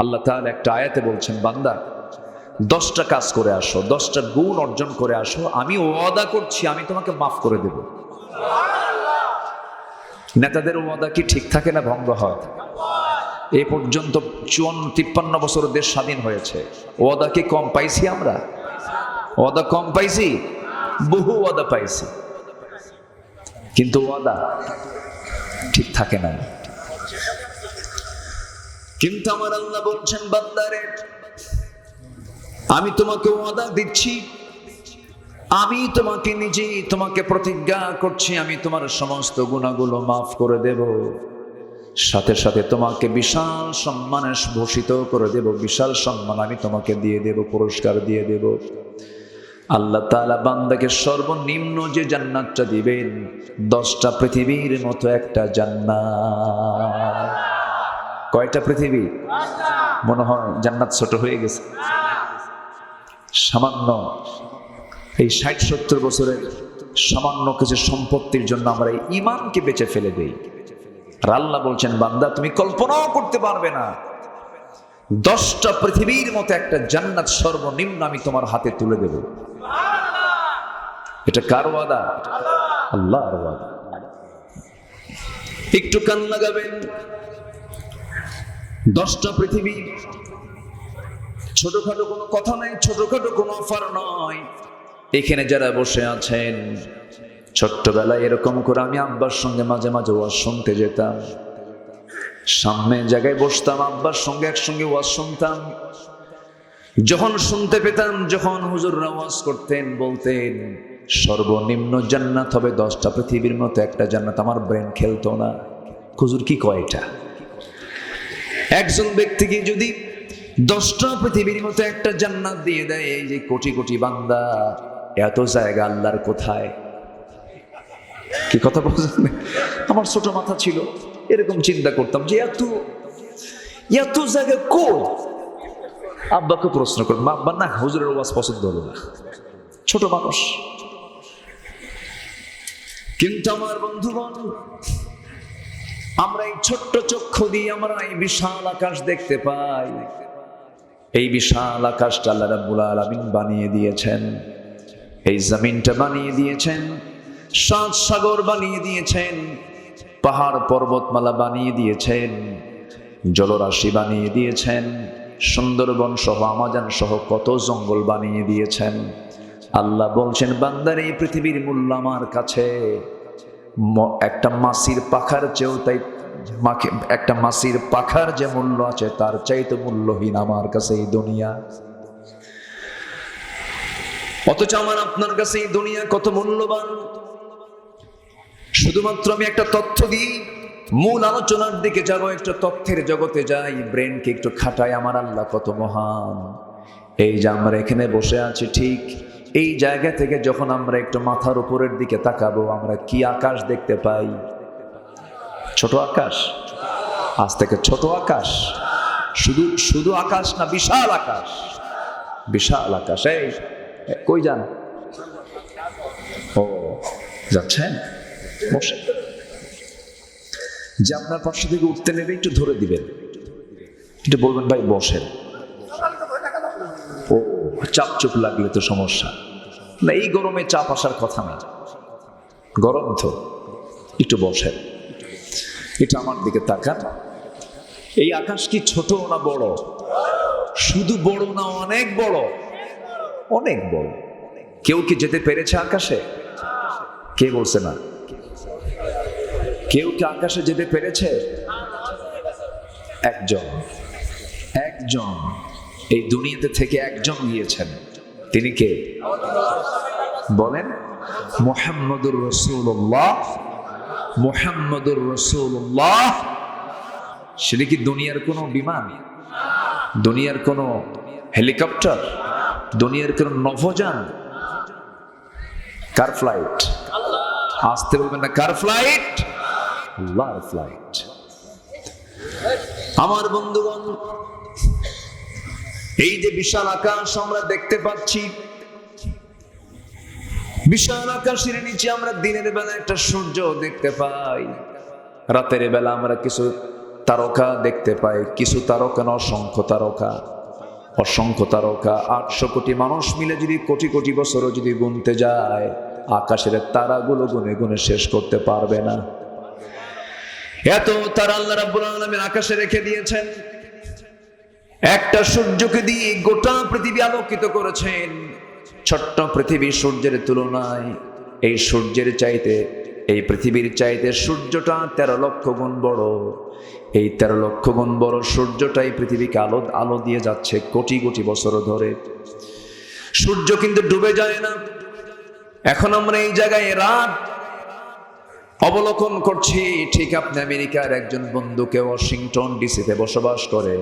আল্লাহ তাআলা একটা আয়াতে বলছেন, বান্দা 10টা কাজ করে আসো, 10টা গুণ অর্জন করে আসো, আমি ওয়াদা করছি আমি তোমাকে মাফ করে দেব। নেতাদের ওয়াদা কি ঠিক থাকে না ভঙ্গ হয়? এ পর্যন্ত 54-53 বছর দেশ স্বাধীন হয়েছে, ওয়াদা কি কম পাইছি আমরা? ওয়াদা কম পাইছি? বহু ওয়াদা পাইছি, কিন্তু ওয়াদা ঠিক থাকে না। কিন্তু আমার আল্লাহ বলছেন, বান্দারে আমি তোমাকে ওয়াদা দিচ্ছি, আমি তোমাকে নিজেই তোমাকে প্রতিজ্ঞা করছি, আমি তোমার সমস্ত গুনাহগুলো মাফ করে দেব, সাথে সাথে তোমাকে বিশাল সম্মানে ভূষিত করে দেব, বিশাল সম্মান আমি তোমাকে দিয়ে দেব, পুরস্কার দিয়ে দেব। আল্লাহ তাআলা বান্দাকে সর্বনিম্ন যে জান্নাতটা দিবেন, 10টা পৃথিবীর মতো একটা জান্নাত। কয়টা পৃথিবী? মনে হয় জান্নাত ছোট হয়ে গেছে। সামান্য এই 60-70 বছরের সামান্য কিছু সম্পত্তির জন্য আমরা এই ঈমানকে বেচে ফেলে দেই। আর আল্লাহ বলছেন, বান্দা তুমি কল্পনাও করতে পারবে না, 10টা পৃথিবীর মতো একটা জান্নাত সর্বনিম্ন আমি তোমার হাতে তুলে দেব। এটা কার ওয়াদা? আল্লাহর ওয়াদা। একটু কান লাগাবেন, 10টা পৃথিবী ছোটখাটো কোনো কথা নাই, ছোটখাটো কোনো অফার নয়। এখানে যারা বসে আছেন, ছোট্টবেলায় এরকম করে আমি আব্বার সঙ্গে মাঝে মাঝে ওয়াজ শুনতে যেতাম, সামনে জায়গায় বসতাম, আব্বার সঙ্গে একসঙ্গে ওয়াজ শুনতাম। যখন শুনতে পেতাম, যখন হুজুররা ওয়াজ করতেন, বলতেন সর্বনিম্ন জান্নাত হবে 10টা পৃথিবীর মতো একটা জান্নাত, আমার ব্রেন খেলতো না, হুজুর কি কয় এটা? একজন ব্যক্তিকে যদি 10টা পৃথিবীর মতো একটা জান্নাত দিয়ে দেয়, এই যে কোটি কোটি বান্দা, এত জায়গা আল্লাহর কোথায়? কি কথা বলছেন? আমার ছোট মাথা ছিল, এরকম চিন্তা করতাম যে এত জায়গা কই? আব্বাকে প্রশ্ন করতাম, আব্বা না হুজুরের ওয়াজ পছন্দ হলো না, ছোট মানুষ। কিন্তু আমার বন্ধুগণ, আমরা এই ছোট্ট চক্ষু দিয়ে আমরা এই বিশাল আকাশ দেখতে পাই। এই বিশাল আকাশটা আল্লাহ রাব্বুল আলামিন বানিয়ে দিয়েছেন, এই জমিনটা বানিয়ে দিয়েছেন, 7 সাগর বানিয়ে দিয়েছেন, পাহাড় পর্বতমালা বানিয়ে দিয়েছেন, জলরাশি বানিয়ে দিয়েছেন, সুন্দরবন সহ আমাজন সহ কত জঙ্গল বানিয়ে দিয়েছেন। আল্লাহ বলছেন, বান্দার এই পৃথিবীর মূল্য আমার কাছে একটা মাছির পাখার চেয়েও, তাই একটা মাছির পাখার যে মূল্য আছে তার চাইতে মূল্যহীন আমার কাছে এই দুনিয়া। অথচ আমার আপনার কাছে এই দুনিয়া কত মূল্যবান। শুধুমাত্র আমি একটা তথ্য দিই, মূল আলোচনার দিকে যাব, একটা তথ্যের জগতে যাই, ব্রেনকে একটু খাটাই, আমার আল্লাহ কত মহান। এই যে আমরা এখানে বসে আছি, ঠিক এই জায়গা থেকে যখন আমরা একটু মাথার উপরের দিকে তাকাবো, আমরা কি আকাশ দেখতে পাই? ছোট আকাশ। আজ থেকে ছোট আকাশ, শুধু আকাশ না, বিশাল আকাশ, বিশাল আকাশ। এই কই যান? ও যাচ্ছেন, বসে। যে আপনার পাশে থেকে উঠতে নেবে একটু ধরে দিবেন, একটু বলবেন ভাই বসেন। ও চাপ চুপ লাগলে তো সমস্যা না, এই গরমে চাপ আসার কথা না, গরম তো, একটু বসেন। এটা আমার দিকে তাকান। এই আকাশ কি ছোট না বড়? শুধু বড় না, অনেক বড়, অনেক বড়। কেউ কি যেতে পেরেছে আকাশে? কে বলছে না? কেউ কি আকাশে যেতে পেরেছে? একজন এই দুনিয়াতে থেকে একজন গিয়েছেন। তিনি কে? বলেন, মুহাম্মদুর রাসূলুল্লাহ। মুহাম্মদুর রাসূলুল্লাহ। সেটা কি দুনিয়ার কোনো বিমান, দুনিয়ার কোনো হেলিকপ্টার, দুনিয়ার কোনো নভোযান? কার ফ্লাইট? আসতে বলবেন না, কার ফ্লাইট? আল্লাহর ফ্লাইট। আমার বন্ধুগণ, এই যে বিশাল আকাশ আমরা দেখতে পাচ্ছি, বিশাল আকাশের নিচে আমরা দিনের বেলা একটা সূর্য দেখতে পাই, রাতের বেলা আমরা কিছু তারকা দেখতে পাই, কিছু তারকা না, অসংখ্য তারকা, অসংখ্য তারকা। 800 কোটি মানুষ মিলে যদি কোটি কোটি বছরও যদি গুনতে যায়, আকাশের তারাগুলো গুনে গুনে শেষ করতে পারবে না। এত তারা আল্লাহ রাব্বুল আলামিন আকাশে রেখে দিয়েছেন। একটা সূর্যকে দিয়ে গোটা পৃথিবী আলোকিত করেছেন। ছোট্ট পৃথিবী সূর্যের তুলনায় এই সূর্যের চাইতে, এই পৃথিবীর চাইতে সূর্যটা 13 লক্ষ গুণ বড়। এই 13 লক্ষ গুণ বড় সূর্যটাই পৃথিবীকে আলো দিয়ে যাচ্ছে কোটি কোটি বছর ধরে। সূর্য কিন্তু ডুবে যায় না। এখন আমরা এই জায়গায় রাত অবলোকন করছি, ঠিক আপনি আমেরিকার একজন বন্ধুকে ওয়াশিংটন ডিসিতে বসবাস করে,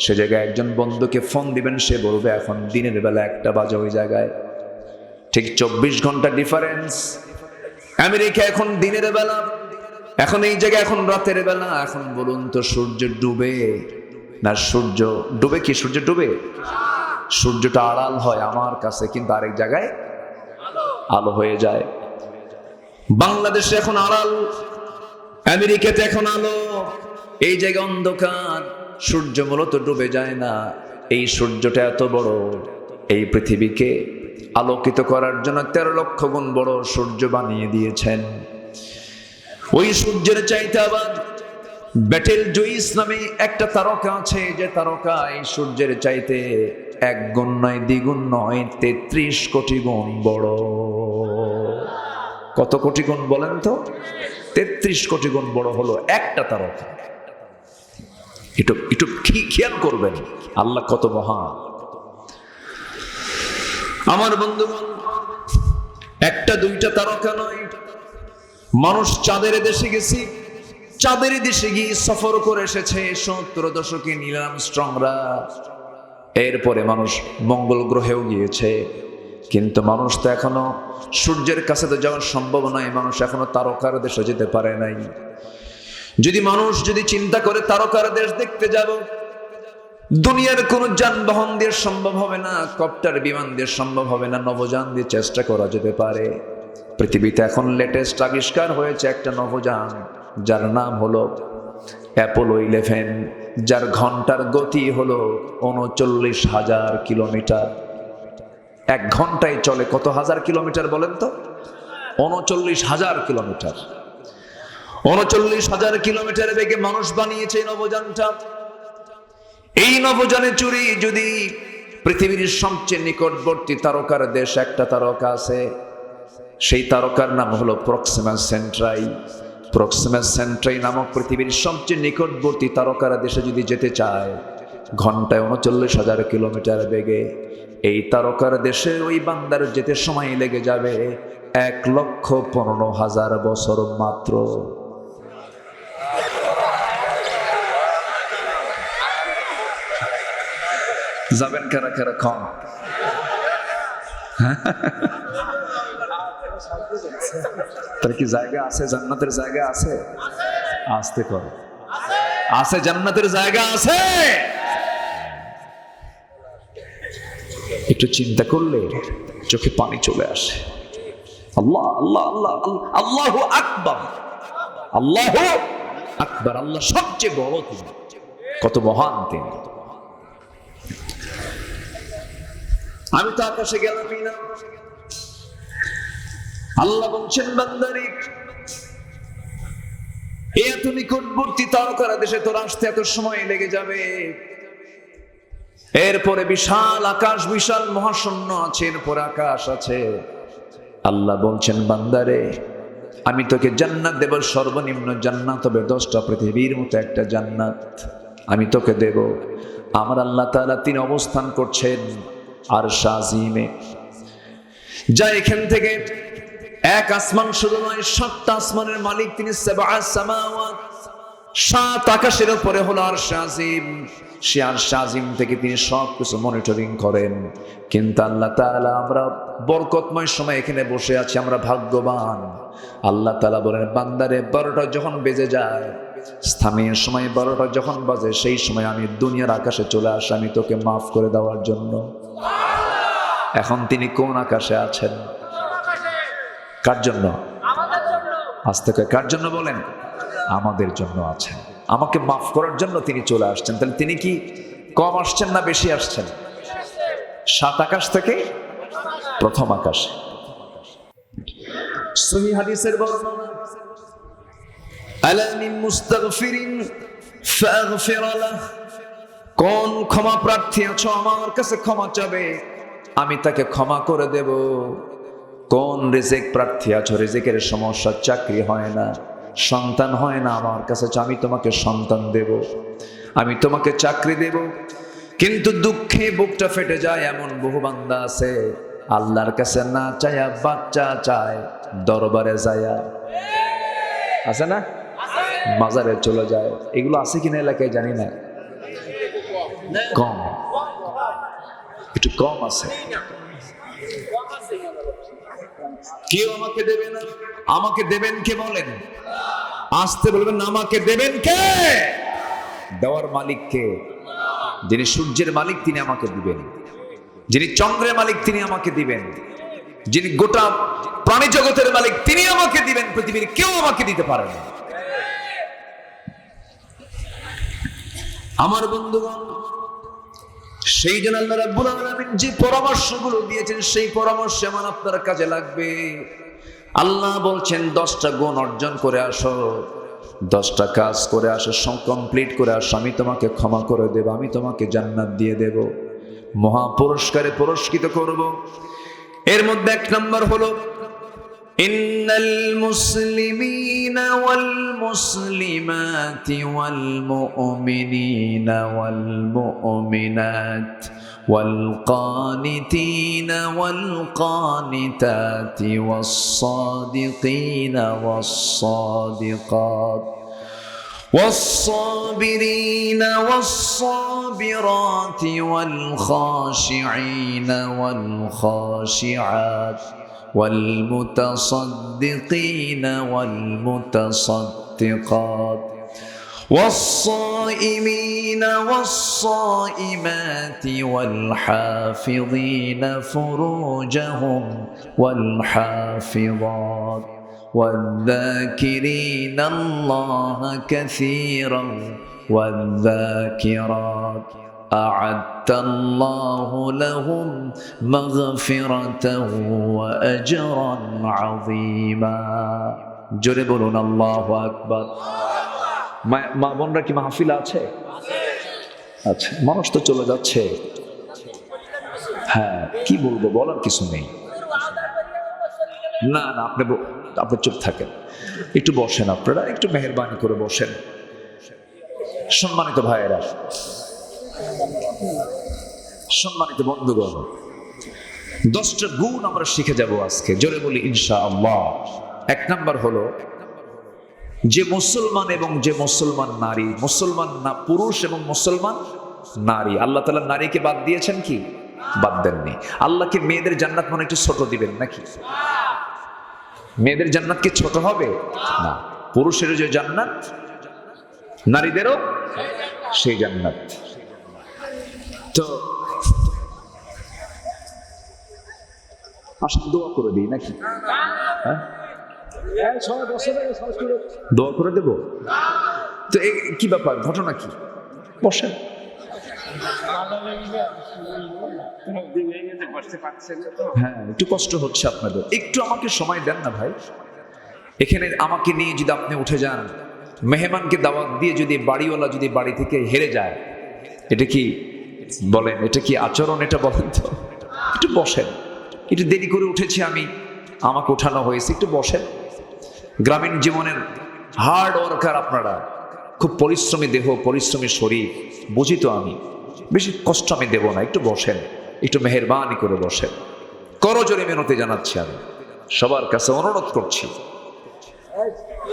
সে জায়গায় একজন বন্ধুকে ফোন দিবেন, সে বলবে এখন দিনের বেলা 1টা বাজে ওই জায়গায়। ঠিক 24 ঘন্টা ডিফারেন্স। আমেরিকা এখন দিনের বেলা, এখন এই জায়গায় এখন রাতের বেলা। এখন বলুন তো সূর্য ডুবে না সূর্য ডুবে? কি সূর্য ডুবে? সূর্যটা আড়াল হয় আমার কাছে, কিন্তু আরেক জায়গায় আলো হয়ে যায়। বাংলাদেশে এখন আড়াল, আমেরিকাতে এখন আলো, এই জায়গায় অন্ধকার। সূর্য মূলত ডুবে যায় না। এই সূর্যটা এত বড়, এই পৃথিবীকে আলোকিত করার জন্য 13 লক্ষ গুণ বড় সূর্য বানিয়ে দিয়েছেন। ওই সূর্যের চাইতে আবার বেটেল জুইস নামে একটা তারকা আছে, যে তারকা এই সূর্যের চাইতে 1 গুণ নয়, 2 গুণ নয়, 33 কোটি গুণ বড়। কত কোটি গুণ বলেন তো? 33 কোটি গুণ বড় হলো একটা তারকা। একটু খেয়াল করবেন আল্লাহ কত মহান। আমার বন্ধুগণ, 1টা 2টা তারকা নয়, মানুষ চাঁদের দেশে গেছি, চাঁদের দেশে গিয়ে সফর করে এসেছে 70 দশকে নীল আর্মস্ট্রংরা। এরপরে মানুষ মঙ্গল গ্রহেও গিয়েছে, কিন্তু মানুষ তো এখনো সূর্যের কাছে তো যাওয়া সম্ভব নয়। মানুষ এখনো তারকার দেশে যেতে পারে নাই। মানুষ যদি চিন্তা করে তারকার দেশ দেখতে যাব, দুনিয়ার কোন যানবাহন দিয়ে সম্ভব হবে না, কপ্টার বিমান দিয়ে সম্ভব হবে না, নভোযান দিয়ে চেষ্টা করা যেতে পারে। পৃথিবীতে এখন লেটেস্ট আবিষ্কার হয়েছে একটা নভোযান, যার নাম হলো অ্যাপোলো 11, যার ঘন্টার গতি হলো 39,000 কিলোমিটার। 1 ঘন্টায় চলে কত হাজার কিলোমিটার বলেন তো? 39,000 কিলোমিটার। 39,000 কিলোমিটার বেগে মানুষ বানিয়েছে এই নভোযানটা। এই নভোযানে চড়ে যদি পৃথিবীর সবচেয়ে নিকটবর্তী তারকার দেশ, একটা তারকা আছে, সেই তারকার নাম হলো প্রক্সিমা সেন্ট্রাই। প্রক্সিমা সেন্ট্রাই নামক পৃথিবীর সবচেয়ে নিকটবর্তী তারকার দেশে যদি যেতে চায়, ঘন্টায় 39,000 কিলোমিটার বেগে, এই তারকার দেশে ওই বান্দার যেতে সময় লেগে যাবে 1,15,000 বছর মাত্র। যাবেন কারা কারা কম? তার কি জায়গা আছে? জান্নাতের জায়গা আছে? আসতে করো, আছে, জান্নাতের জায়গা আছে। একটু চিন্তা করলে চোখে পানি চলে আসে। আল্লাহ আল্লাহ আল্লাহ আল্লাহু আকবার, আল্লাহু আকবার। আল্লাহ সবচেয়ে বড়, তিনি কত মহান তিনি। আমি তো আকাশে গেলামই না। আল্লাহ বলছেন বান্দারে, এত নিকটবর্তী তারকার দেশে তোর আসতে এত সময় লেগে যাবে। এরপরে বিশাল আকাশ, বিশাল মহাশূন্য আছে, এরপরে আকাশ আছে। আল্লাহ বলছেন বান্দারে, আমি তোকে জান্নাত দেব, সর্বনিম্ন জান্নাত হবে 10টা পৃথিবীর মতো একটা জান্নাত আমি তোকে দেব। আমার আল্লাহ তাআলা তিনি অবস্থান করছেন আরশ আজিমে। যা এখান থেকে এক আসমান শুধু নয়, 7টা আসমানের মালিক তিনি। 7 আকাশের উপরে হলো আরশ আজিম। সে আরশ আজিম থেকে তিনি সবকিছু মনিটরিং করেন। কিন্তু আল্লাহ তাআলা, আমরা বরকতময় সময় এখানে বসে আছি, আমরা ভাগ্যবান। আল্লাহ তাআলা বলেন, বান্দারে 12টা যখন বেজে যায়, স্থানীয় সময় 12টা যখন বাজে, সেই সময় আমি দুনিয়ার আকাশে চলে আসি আমি তোকে মাফ করে দেওয়ার জন্য। এখন তিনি কোন আকাশে আছেন? কার জন্য? আজ থেকে কার জন্য বলেন? আমাদের জন্য আছেন। আমাকে মাফ করার জন্য তিনি চলে আসছেন। তাহলে তিনি কি কম আসছেন না বেশি আসছেন? 7 আকাশ থেকে প্রথম আকাশে। সহিহ হাদিসের বর্ণনা, আলা মিন মুস্তাগফিরিন ফাগফির লাহ, কোন ক্ষমা প্রার্থী আছো আমার কাছে ক্ষমা চাবে, আমি তাকে ক্ষমা করে দেব। কোন রিজিক প্রার্থী আছো, রিজিকের সমস্যা, চাকরি হয় না, সন্তান হয় না, আমার কাছে আমি তোমাকে সন্তান দেব, আমি তোমাকে চাকরি দেব। কিন্তু দুঃখে বুকটা ফেটে যায়, এমন বহু বান্দা আছে আল্লাহর কাছে না চায়া বাচ্চা চায়, দরবারে যায়া, আছে না, মাজারে চলে যায়। এগুলো আছে কিনা এলাকায় জানি না, কম, একটু কম আছে। কেউ আমাকে দেবে না, আমাকে দেবেন কে বলেন? আসতে বলবেন, আমাকে দেবেন কে? দেওয়ার মালিক কে? যিনি সূর্যের মালিক তিনি আমাকে দিবেন, যিনি চন্দ্রের মালিক তিনি আমাকে দিবেন, যিনি গোটা প্রাণী জগতের মালিক তিনি আমাকে দিবেন। পৃথিবীর কেউ আমাকে দিতে পারে না। আমার বন্ধুগণ, সেই জন্য আল্লাহ রাব্বুল আলামিন যে পরামর্শগুলো দিয়েছেন সেই পরামর্শ আমার আপনার কাজে লাগবে। আল্লাহ বলছেন 10টা গুণ অর্জন করে আসো, 10টা কাজ করে আসো, কমপ্লিট করে আসো, আমি তোমাকে ক্ষমা করে দেব, আমি তোমাকে জান্নাত দিয়ে দেব, মহা পুরস্কারে পুরস্কৃত করব। এর মধ্যে 1 নম্বর হলো, ইন্নাল মুসলিমিনা ওয়াল মুসলিমাতি ওয়াল মুমিনিনা ওয়াল মুমিনাত ওয়াল কানিতিনা ওয়াল কানিতাতি ওয়াস সাদিকিনা ওয়াস সাদিকাত والصابرين والصابرات والخاشعين والخاشعات والمتصدقين والمتصدقات والصائمين والصائمات والحافظين فروجهم والحافظات والذاكرين الله كثيرا والذاكرات أعد الله لهم مغفرة وأجرا عظيما। জোরে বলুন আল্লাহু আকবার। মা বোনরা কি মাহফিল আছে? আচ্ছা, মানুষ তো চলে যাচ্ছে। হ্যাঁ, কি বলবো, বলার কিছু নেই। না না, আপনি চুপ থাকেন, একটু বসেন, আপনারা একটু মেহেরবানি করে বসেন। সম্মানিত ভাইয়েরা, সম্মানিত বন্ধুগণ, 10টা গুণ আমরা শিখে যাব আজকে। জোরে বলি ইনশাআল্লাহ। 1 নাম্বার হলো, যে মুসলমান এবং যে মুসলমান নারী, মুসলমান না পুরুষ এবং মুসলমান নারী, আল্লাহ তাআলা নারীকে বাদ দিয়েছেন কি? বাদ দেননি। আল্লাহকে মেয়েদের জান্নাত মনে একটু ছোট দিবেন নাকি? মেয়েদের জান্নাত কি ছোট হবে? না, পুরুষেরও যে জান্নাত নারীদেরও সেই জান্নাত। তো আসুন দোয়া করে দিই নাকি? হ্যাঁ, দোয়া করে দেব তো। কি ব্যাপার, ঘটনা কি? বসেন। হ্যাঁ, একটু কষ্ট হচ্ছে আপনাদের, একটু আমাকে সময় দেন না ভাই। এখানে আমাকে নিয়ে যদি আপনি উঠে যান, মেহমানকে দাওয়াত দিয়ে যদি বাড়িওয়ালা যদি বাড়ি থেকে হেরে যায়, এটা কি বলেন, এটা কি আচরণ? এটা বলেন তো। একটু বসেন, একটু দেরি করে উঠেছি আমি, আমাকে উঠানো হয়েছে, একটু বসেন। গ্রামীণ জীবনের হার্ড ওয়ার্কার আপনারা, খুব পরিশ্রমী দেহ, পরিশ্রমী শরীর, বুঝি তো আমি, বেশি কষ্ট আমি দেব না, একটু বসেন, একটু মেহেরবানি করে বসেন। করজোরে মিনতি জানাচ্ছি, আমি সবার কাছে অনুরোধ করছি,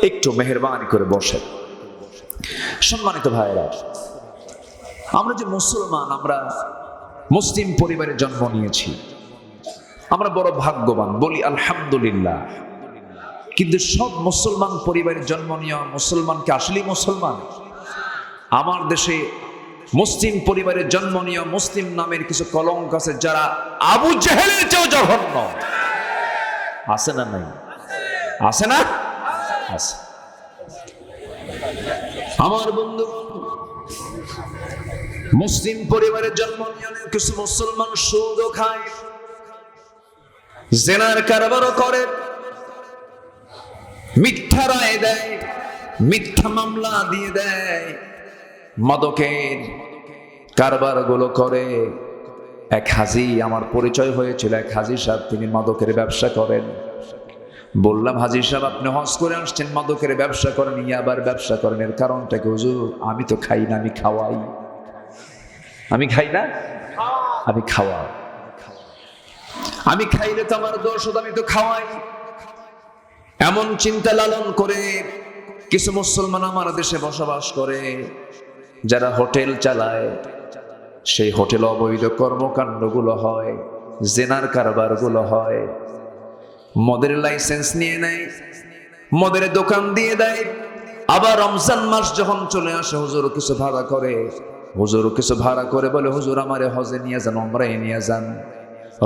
একটু মেহেরবানি করে বসেন। সম্মানিত ভাইয়েরা, আমরা যে মুসলমান, আমরা মুসলিম পরিবারে জন্ম নিয়েছি, আমরা বড় ভাগ্যবান, বলি আলহামদুলিল্লাহ। কিন্তু সব মুসলমান পরিবারে জন্ম নেওয়া মুসলমানকে আসলেই মুসলমান? আমার দেশে মুসলিম পরিবারে জন্ম নেওয়া মুসলিম নামের কিছু কলঙ্ক আছে, যারা আবু জেহেলের চেয়েও জঘন্য। আছে না নাই? আছে না? আছে। আমার বন্ধু, মুসলিম পরিবারের জন্ম নিয়ে কিছু মুসলমান সুদও খায়, জেনার কারবারও করে, মিথ্যা রায় দেয়, মিথ্যা মামলা দিয়ে দেয়, মাদকের কারবার গুলো করে। এক হাজি, আমার পরিচয় হয়েছিল, এক হাজি সাহেব, তিনি মাদকের ব্যবসা করেন। বললাম, হাজি সাহেব আপনি হজ করে আসছেন, মাদকের ব্যবসা করেন, ইয়াবার ব্যবসা করেন, এর কারণটা কি? হুজুর আমি তো খাই না, আমি খাওয়াই। আমি খাই না, আমি খাওয়াই। আমি খাইলে তো আমার দোষ হতো, আমি তো খাওয়াই। এমন চিন্তা লালন করে কিছু মুসলমান আমার দেশে বসবাস করে, যারা হোটেল চালায়, সেই হোটেল অবৈধ কর্মকাণ্ডগুলো হয়, জেনার কারবারগুলো হয়, মদের লাইসেন্স নিয়ে নেয়, মদের দোকান দিয়ে দেয়। আবার রমজান মাস যখন চলে আসে, হুজুর কিছু ভাড়া করে, হুজুর কিছু ভাড়া করে বলে, হুজুর আমারে হজে নিয়ে যান, ওমরায় নিয়ে যান।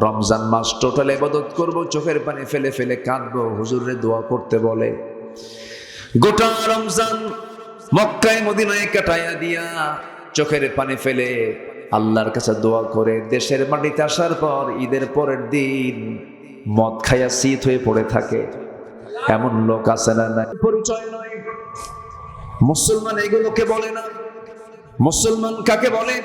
রমজান মাস টোটাল ইবাদত করব, চোখের পানি ফেলে ফেলে কাঁদবো, হুজুরে দোয়া করতে বলে। গোটা রমজান মক্কায় মদিনায় কাটাইয়া দিয়া চোখের পানি ফেলে আল্লাহর কাছে দোয়া করে দেশের মাটিতে আসার পর ঈদের পরের দিন মদ খাইয়া শীত হয়ে পড়ে থাকে। এমন লোক আছে না? নাই। পরিচয় নয়, মুসলমান এগুলোকে বলে না। মুসলমান কাকে বলে?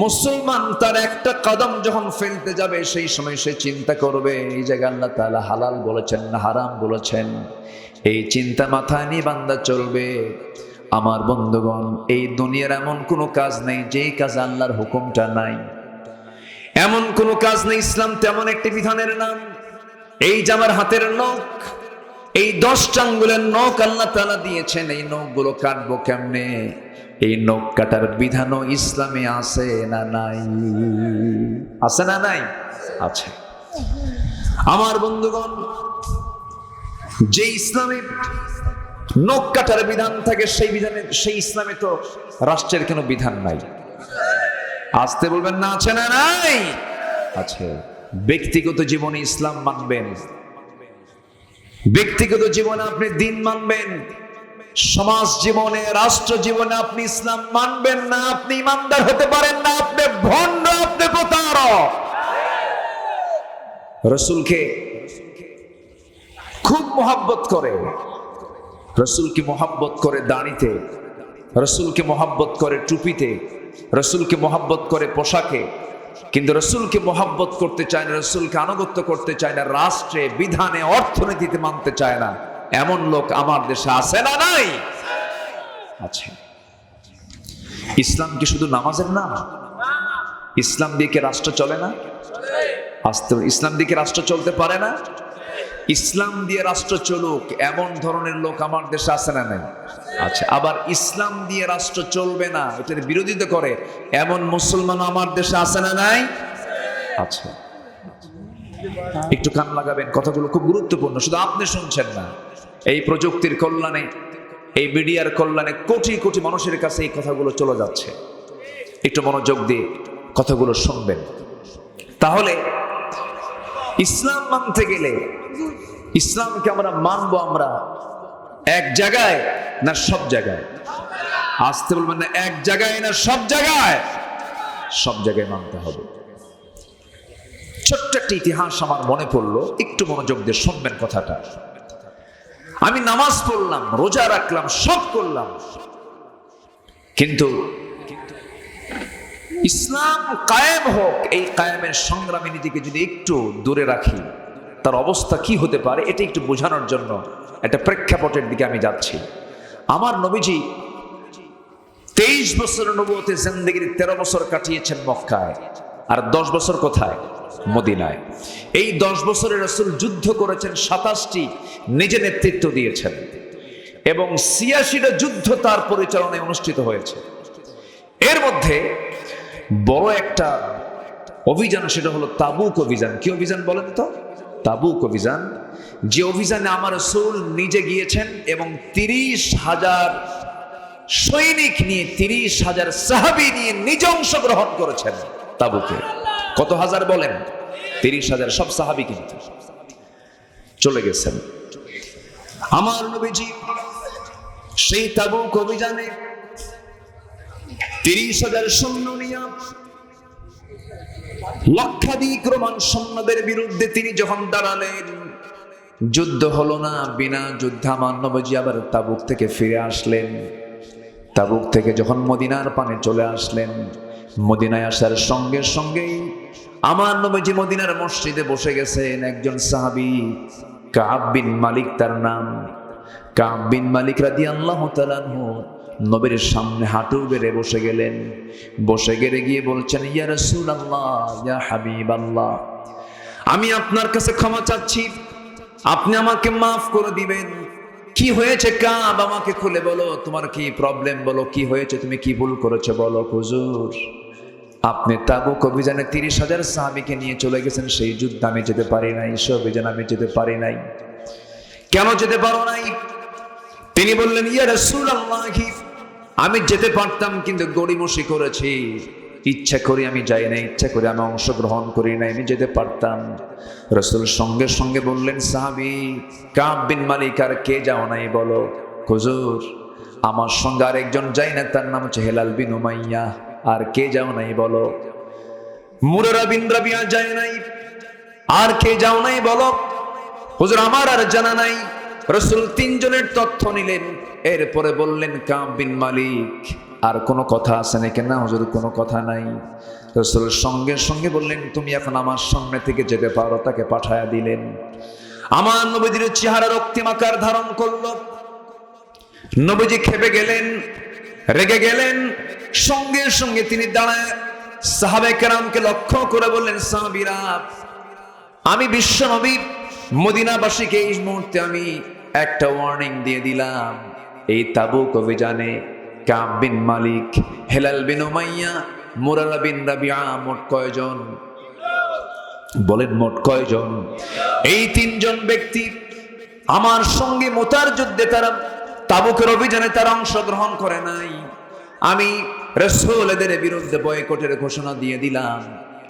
মুসলমান তার একটা কদম যখন ফেলতে যাবে, সেই সময় সে চিন্তা করবে এই জায়গা আল্লাহ তাআলা হালাল বলেছেন না হারাম বলেছেন। এই চিন্তা মাথায় নিয়ে বান্দা চলবে। আমার বন্ধুগণ, এই দুনিয়ার এমন কোনো কাজ নেই যেই কাজে আল্লাহর হুকুমটা নাই। এমন কোনো কাজ নেই, ইসলাম তেমন একটি বিধানের নাম। এই যে আমার হাতের নখ, এই 10টা আঙ্গুলের নখ আল্লাহ তাআলা দিয়েছেন, এই নখগুলো কাটবো কেমনে? এই নখ কাটার বিধানও ইসলামে আছে না নাই? আছে না নাই? আছে। আমার বন্ধুগণ, যে ইসলামে নখ কাটার বিধান থাকে, সেই বিধানে, সেই ইসলামে তো রাষ্ট্রের কোনো বিধান নাই। আসতে বলবেন না, আছে না নাই? আছে। ব্যক্তিগত জীবনে ইসলাম মানবেন, ব্যক্তিগত জীবনে আপনি দিন মানবেন, সমাজ জীবনে, রাষ্ট্র জীবনে আপনি ইসলাম মানবেন না, আপনি ইমানদার হতে পারেন না, আপনি ভণ্ড, আপনি প্রতারক। রাসূলকে খুব মোহাব্বত করে, রাসূলকে মোহাব্বত করে দাড়িতে, রাসূলকে মোহাব্বত করে টুপিতে, রাসূলকে মোহাব্বত করে পোশাকে, কিন্তু রাসূলকে মোহাব্বত করতে চায় না, রাসূলকে আনুগত্য করতে চায় না, রাষ্ট্রে, বিধানে, অর্থনীতিতে মানতে চায় না। এমন লোক আমার দেশে আছে না নাই? আছে। ইসলাম কি শুধু নামাজের নাম? ইসলাম দিয়ে কি রাষ্ট্র চলে না? আসতে, ইসলাম দিয়ে কি রাষ্ট্র চলতে পারে না? ইসলাম দিয়ে রাষ্ট্র চলুক এমন ধরনের লোক আমার দেশে আছে না নাই? আচ্ছা, আবার ইসলাম দিয়ে রাষ্ট্র চলবে না, এটার বিরোধিতা করে এমন মুসলমান আমার দেশে আছে না নাই? আচ্ছা, একটু কান লাগাবেন, কথাগুলো খুব গুরুত্বপূর্ণ, শুধু আপনি শুনছেন না। এই প্রযুক্তির কল্যাণে, এই মিডিয়ার কল্যাণে কোটি কোটি মানুষের কাছে এই কথাগুলো চলে যাচ্ছে। একটু মনোযোগ দিয়ে কথাগুলো শুনবেন। তাহলে ইসলাম মানতে গেলে, ইসলামকে আমরা মানবো আমরা এক জায়গায় না সব জায়গায়? আসতে বলবেন না, এক জায়গায় না সব জায়গায়? সব জায়গায় মানতে হবে। ছোট্ট একটা ইতিহাস আমার মনে পড়লো, একটু মনোযোগ দিয়ে শুনবেন কথাটা। আমি নামাজ পড়লাম, রোজা রাখলাম, সব করলাম, কিন্তু ইসলাম কায়েম হোক, এই কায়েমের সংগ্রামী নীতিকে যদি একটু দূরে রাখি, তার অবস্থা কি হতে পারে, এটা একটু বোঝানোর জন্য একটা প্রেক্ষাপটের দিকে আমি যাচ্ছি। আমার নবীজি 23 বছরের নবুয়তে জিন্দেগির 13 বছর কাটিয়েছেন মক্কায়, আর 10 বছর কোথায়? মদিনায়। এই 10 বছরে রাসূল যুদ্ধ করেছেন 27টি, নিজে নেতৃত্ব দিয়েছেন, এবং 86টা যুদ্ধ তার পরিচালনায় অনুষ্ঠিত হয়েছে। এর মধ্যে বড় একটা অভিযান, সেটা হলো তাবুক অভিযান। কি অভিযান বলেন তো? তাবুক অভিযান, যে অভিযানে আমার রাসূল নিজে গিয়েছেন এবং 30,000 সৈনিক নিয়ে, 30,000 সাহাবী নিয়ে নিজে অংশগ্রহণ করেছেন তাবুকে। কত হাজার বলেন? 30,000। সব সাহাবী কিন্তু চলে গেছেন। আমার নবীজি সেই তাবুক অভিযানে 30,000 সৈন্য নিয়ে লক্ষাধিক রোমান সৈন্যদের বিরুদ্ধে তিনি যখন দাঁড়ালেন, যুদ্ধ হলো না। বিনা যুদ্ধে আমার নবীজি আবার তাবুক থেকে ফিরে আসলেন। তাবুক থেকে যখন মদিনার পানে চলে আসলেন, মদিনায় আসার সঙ্গে সঙ্গেই আমার নবীজি মদিনার মসজিদে বসে গেছেন। একজন সাহাবী কাব বিন মালিক তার নাম, কাব বিন মালিক রাদিয়াল্লাহু তাআলা আনহু নবীর সামনে হাঁটু গেড়ে বসে গেলেন। বসে গেড়ে গিয়ে বলছেন, ইয়া রাসূলুল্লাহ, ইয়া হাবিবাল্লাহ, আমি আপনার কাছে ক্ষমা চাচ্ছি, আপনি আমাকে মাফ করে দিবেন। কি হয়েছে কাব, আমাকে খুলে বলো, তোমার কি প্রবলেম বলো, কি হয়েছে, তুমি কি ভুল করেছো বলো। হুজুর, আপনি তাবুক অভিযানে 30,000 সাহাবীকে নিয়ে চলে গেছেন, সেই যুদ্ধে আমি যেতে পারি নাই, সেই অভিযানে আমি যেতে পারি নাই। কেন যেতে পারো নাই? তিনি বললেন, ইয়া রাসূলুল্লাহ, আমি যেতে পারতাম কিন্তু গড়িমসি করেছি, ইচ্ছা করি আমি যাই নাই, ইচ্ছা করে আমি অংশগ্রহণ করি নাই, আমি যেতে পারতাম। রাসূল সঙ্গে সঙ্গে বললেন, সাহাবী কাব বিন মালিক, আর কে যাও নাই বলো। হুজুর, আমার সঙ্গে আরেকজন যাই না, তার নাম হচ্ছে হেলাল বিন উমাইয়া। আর কে যাও নাই বলো। মুরারা বিন রাবিয়া যায় নাই। আর কে যাও নাই বলো। হুজুর, আমার আর জানা নাই। রাসূল 3 জনের তথ্য নিলেন, এরপরে বললেন, কাব বিন মালিক, আর কোনো কথা আছে নাকি? না হুজুর, কোনো কথা নাই। রাসূল সঙ্গে সঙ্গে বললেন, তুমি এখন আমার সামনে থেকে যেতে পারো। তাকে পাঠায়া দিলেন। আমার নবীজির চেহারা রক্তিম আকার ধারণ করলো। নবীজি খেপে গেলেন, রেগে গেলেন। সঙ্গে সঙ্গে তিনি দাঁড়ায় সাহাবায়ে কেরামকে লক্ষ্য করে বললেন, সাহাবীরা, আমি বিশ্ব নবী মদিনাবাসীকে এই মুহূর্তে আমি একটা ওয়ার্নিং দিয়ে দিলাম। এই তাবুক অভিযানে কাব বিন মালিক, হেলাল বিন উমাইয়া, মুরারা বিন রাবিয়া, মোট কয়জন বলেন? মোট কয়জন? এই 3 জন ব্যক্তি আমার সঙ্গে মুতার যুদ্ধে, তারা তাবুকের অভিযানে তারা অংশগ্রহণ করে নাই। আমি রাসূল এদের বিরুদ্ধে বয়কটের ঘোষণা দিয়ে দিলাম।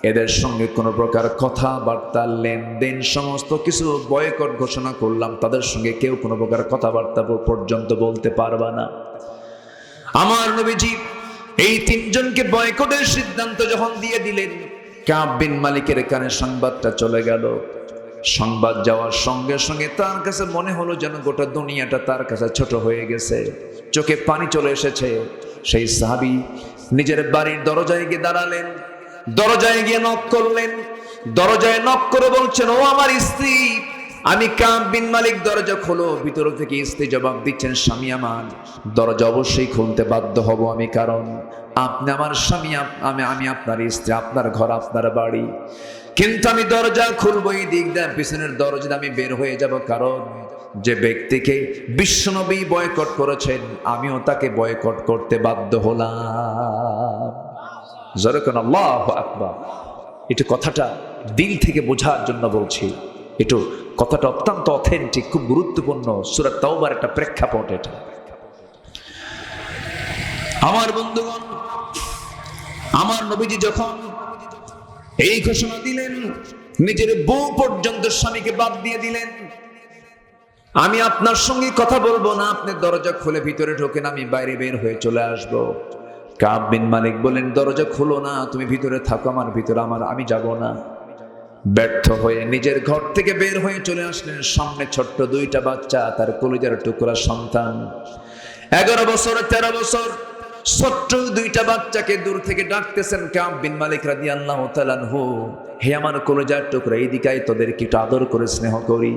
এদের সঙ্গে কোনো প্রকার কথাবার্তা, লেনদেন, সমস্ত কিছু বয়কট ঘোষণা করলাম। তাদের সঙ্গে কেউ কোনো প্রকার কথাবার্তা পর্যন্ত বলতে পারবা না। আমার নবীজি এই 3 জনকে বয়কটের সিদ্ধান্ত যখন দিয়ে দিলেন, কাব বিন মালিকের কানে সংবাদটা চলে গেল। সংবাদ যাওয়ার সঙ্গে সঙ্গে তার কাছে মনে হলো যেন গোটা দুনিয়াটা তার কাছে ছোট হয়ে গেছে, চোখে পানি চলে এসেছে। সেই সাহাবী নিজের বাড়ির দরজায় গিয়ে দাঁড়ালেন, দরজায় গিয়ে নক করলেন। দরজায় নক করে বলছেন, ও আমার স্ত্রী, আমি কাব বিন মালিক, দরজা খোলো। ভিতর থেকে স্ত্রী জবাব দিচ্ছেন, স্বামী আমার, দরজা অবশ্যই খুলতে বাধ্য হব আমি, কারণ আপনি আমার স্বামী, আমি আপনার স্ত্রী, আপনার ঘর, আপনার বাড়ি। কিন্তু আমি দরজা খুলবো এই দিক দিয়ে, পিছনের দরজা আমি বের হয়ে যাব, কারণ যে ব্যক্তিকে বিশ্বনবী বয়কট করেছেন, আমিও তাকে বয়কট করতে বাধ্য হলাম। যখন আল্লাহু আকবার। একটু কথাটা দিল থেকে বোঝার জন্য বলছি, একটু কথাটা অত্যন্ত অথেন্টিক, খুব গুরুত্বপূর্ণ। সূরা তাওবার একটা প্রেক্ষাপট এটা। আমার বন্ধুগণ, আমার নবীজি যখন এই ঘোষণা দিলেন, নিজের বউ পর্যন্ত স্বামীকে বাদ দিয়ে দিলেন। আমি আপনার সঙ্গে কথা বলবো না, আপনি দরজা খুলে ভিতরে ঢোকেন, আমি বাইরে বের হয়ে চলে আসবো। কাব বিন মালিক বলেন, দরজা খুলো না, তুমি ভিতরে থাকো, আমার ভিতরে আমি যাব না। ব্যর্থ হয়ে নিজের ঘর থেকে বের হয়ে চলে আসলেন। সামনে ছোট্ট 2টা বাচ্চা, তার কলিজার টুকরা সন্তান, 11 বছর 13 বছর, ছোট্ট 2টা বাচ্চাকে দূর থেকে ডাকতেছেন কাব বিন মালিক রাদিয়াল্লাহু তাআলা আনহু, হে আমার কলিজার টুকরা, এইদিকে আয়, তোদেরকে একটু আদর করে স্নেহ করি।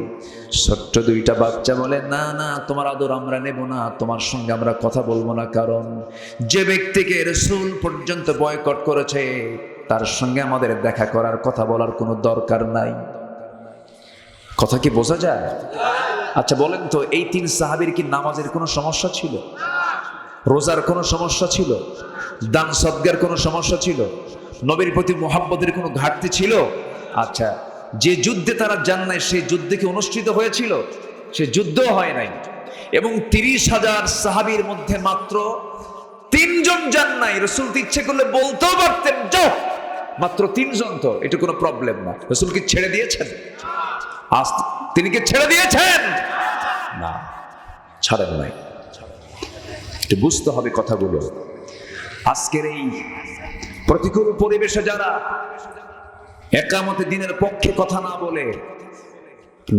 ছোট্ট 2টা বাচ্চা বলে, না না, তোমার আদর আমরা নেব না, তোমার সঙ্গে আমরা কথা বলবো না, কারণ যে ব্যক্তিকে রাসূল পর্যন্ত বয়কট করেছে, তার সঙ্গে আমাদের দেখা করার, কথা বলার কোনো দরকার নাই। কথা কি বোঝা যায়? আচ্ছা বলেন তো, এই 3 সাহাবীর কি নামাজের কোনো সমস্যা ছিল? রোজার কোনো সমস্যা ছিল? দান সদকার কোনো সমস্যা ছিল? নবীর প্রতি মুহাব্বতের কোনো ঘাটতি ছিল? আচ্ছা, যে যুদ্ধে তারা যান নাই, সেই যুদ্ধে কি অনুষ্ঠিত হয়েছিল? সে যুদ্ধ হয় নাই। এবং 30,000 সাহাবীর মধ্যে মাত্র 3 জন যান নাই। রাসূল ইচ্ছে করলে বলতেও পারতেন, যাও, মাত্র 3 জন, তো এটা কোনো প্রবলেম না। রাসূল কি ছেড়ে দিয়েছেন? তিনি কি ছেড়ে দিয়েছেন? না, ছাড়েন নাই। একটু বুঝতে হবে কথাগুলো। আজকের এই প্রতিকূল পরিবেশে যারা একামতে দিনের পক্ষে কথা না বলে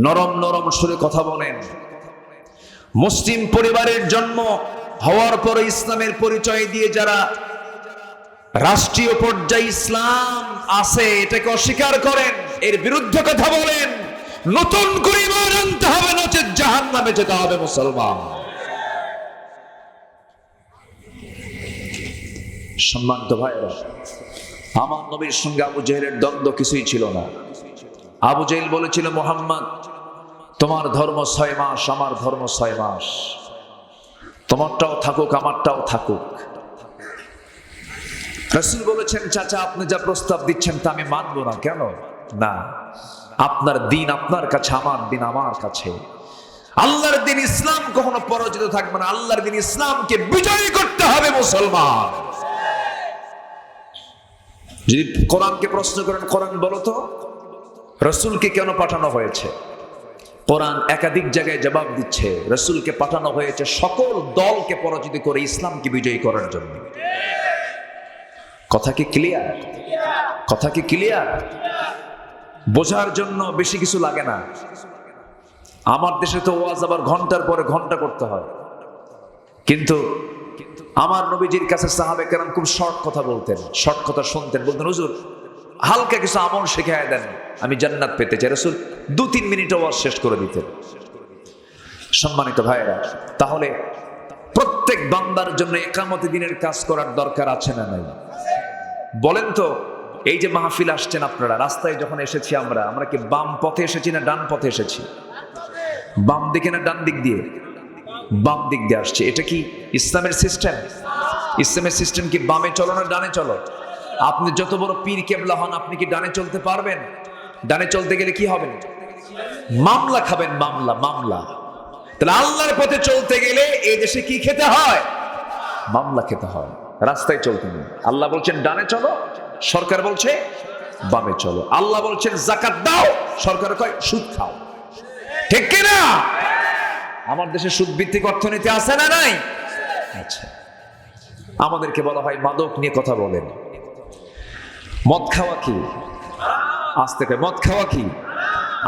নরম নরম সুরে কথা বলেন, মুসলিম পরিবারের জন্ম হওয়ার পরে ইসলামের পরিচয় দিয়ে যারা রাষ্ট্রীয় পর্যায়ে ইসলাম আছে এটাকে অস্বীকার করেন, এর বিরুদ্ধে কথা বলেন, নতুন করে ঈমান আনতে হবে, নচেৎ জাহান্নামে যেতে হবে মুসলমান। সম্মানিত ভাইরা, আমার নবীর সঙ্গে আবু জেহেলের দ্বন্দ্ব কিছুই ছিল না। আবু জেহেল বলেছিল, মুহাম্মদ তোমার ধর্ম 6 মাস, আমার ধর্ম 6 মাস, তোমারটাও থাকুক আমারটাও থাকুক। রাসূল বলেছেন, চাচা আপনি যা প্রস্তাব দিচ্ছেন তা আমি মানব না। কেন না? আপনার দিন আপনার কাছে, আমার দিন আমার কাছে। আল্লাহর দিন ইসলাম কখনো পরাজিত থাকবে না। আল্লাহর দিন ইসলামকে বিজয়ী করতে হবে মুসলমান। যদি কোরআনকে প্রশ্ন করেন, কোরআন বলো তো রাসূলকে কেন পাঠানো হয়েছে? কোরআন একাধিক জায়গায় জবাব দিচ্ছে, রাসূলকে পাঠানো হয়েছে সকল দলকে পরাজিত করে ইসলামকে বিজয়ী করার জন্য। কথা কি ক্লিয়ার? কথা কি ক্লিয়ার? বোঝার জন্য বেশি কিছু লাগে না। আমার দেশে তো ওয়াজ আবার ঘন্টার পরে ঘন্টা করতে হয়, কিন্তু আমার নবীজির কাছে সাহাবে কেরাম খুব শর্ট কথা বলতেন, শর্ট কথা শুনতেন। বলতেন, হুজুর হালকা কিছু আমল শিখায় দেন, আমি জান্নাত পেতে চাই। রাসূল 2-3 মিনিটে ওয়াজ শেষ করে দিতেন। সম্মানিত ভাইরা, তাহলে প্রত্যেক বান্দার জন্য ইকামতে দিনের কাজ করার দরকার আছে না নাই? বলেন তো, এই যে মাহফিল আসছেন আপনারা, রাস্তায় যখন এসেছি আমরা কি বাম পথে এসেছি না ডান পথে এসেছি? বাম দিকে না ডান দিক দিয়ে? বাম দিক দিয়ে আসছে। এটা কি ইসলামের সিস্টেম? ইসলামের সিস্টেম কি বামে চলো না ডানে চলো? আপনি যত বড় পীর কেবলা হন, আপনি কি ডানে চলতে পারবেন? ডানে চলতে গেলে কি হবে? মামলা খাবেন, মামলা মামলা। তাহলে আল্লাহর পথে চলতে গেলে এই দেশে কি খেতে হয়? মামলা খেতে হয়। রাস্তায় চলতে নেই। আল্লাহ বলছেন ডানে চলো, সরকার বলছে বামে চলো। আল্লাহ বলছেন যাকাত দাও, সরকার কয় সুদ খাও। ঠিক কিনা? আমার দেশে সুদ ভিত্তিক অর্থনীতি আছে না নাই? আচ্ছা, আমাদেরকে বলা হয় মাদক নিয়ে কথা বলেন। মদ খাওয়া কি? আসতে কয় মদ খাওয়া কি?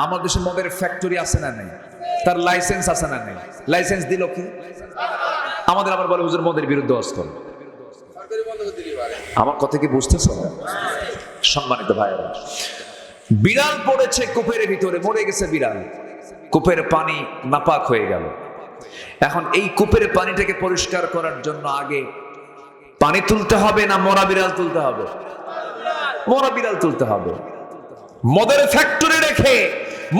আমার দেশে মদের ফ্যাক্টরি আছে না নাই? তার লাইসেন্স আছে না নাই? লাইসেন্স দিল কি? আমাদের আবার বলে হুজুর মদের বিরুদ্ধে ওয়াজ করো। আমার কথা কি বুঝতেছ? সম্মানিত ভাইরা, বিড়াল পড়েছে কূপের ভিতরে, মরে গেছে বিড়াল। কূপের পানি নাপাক হয়ে গেল। এখন এই কূপের পানিটাকে পরিষ্কার করার জন্য আগে পানি তুলতে হবে না মরা বিড়াল তুলতে হবে? মরা বিড়াল তুলতে হবে। মদের ফ্যাক্টরি রেখে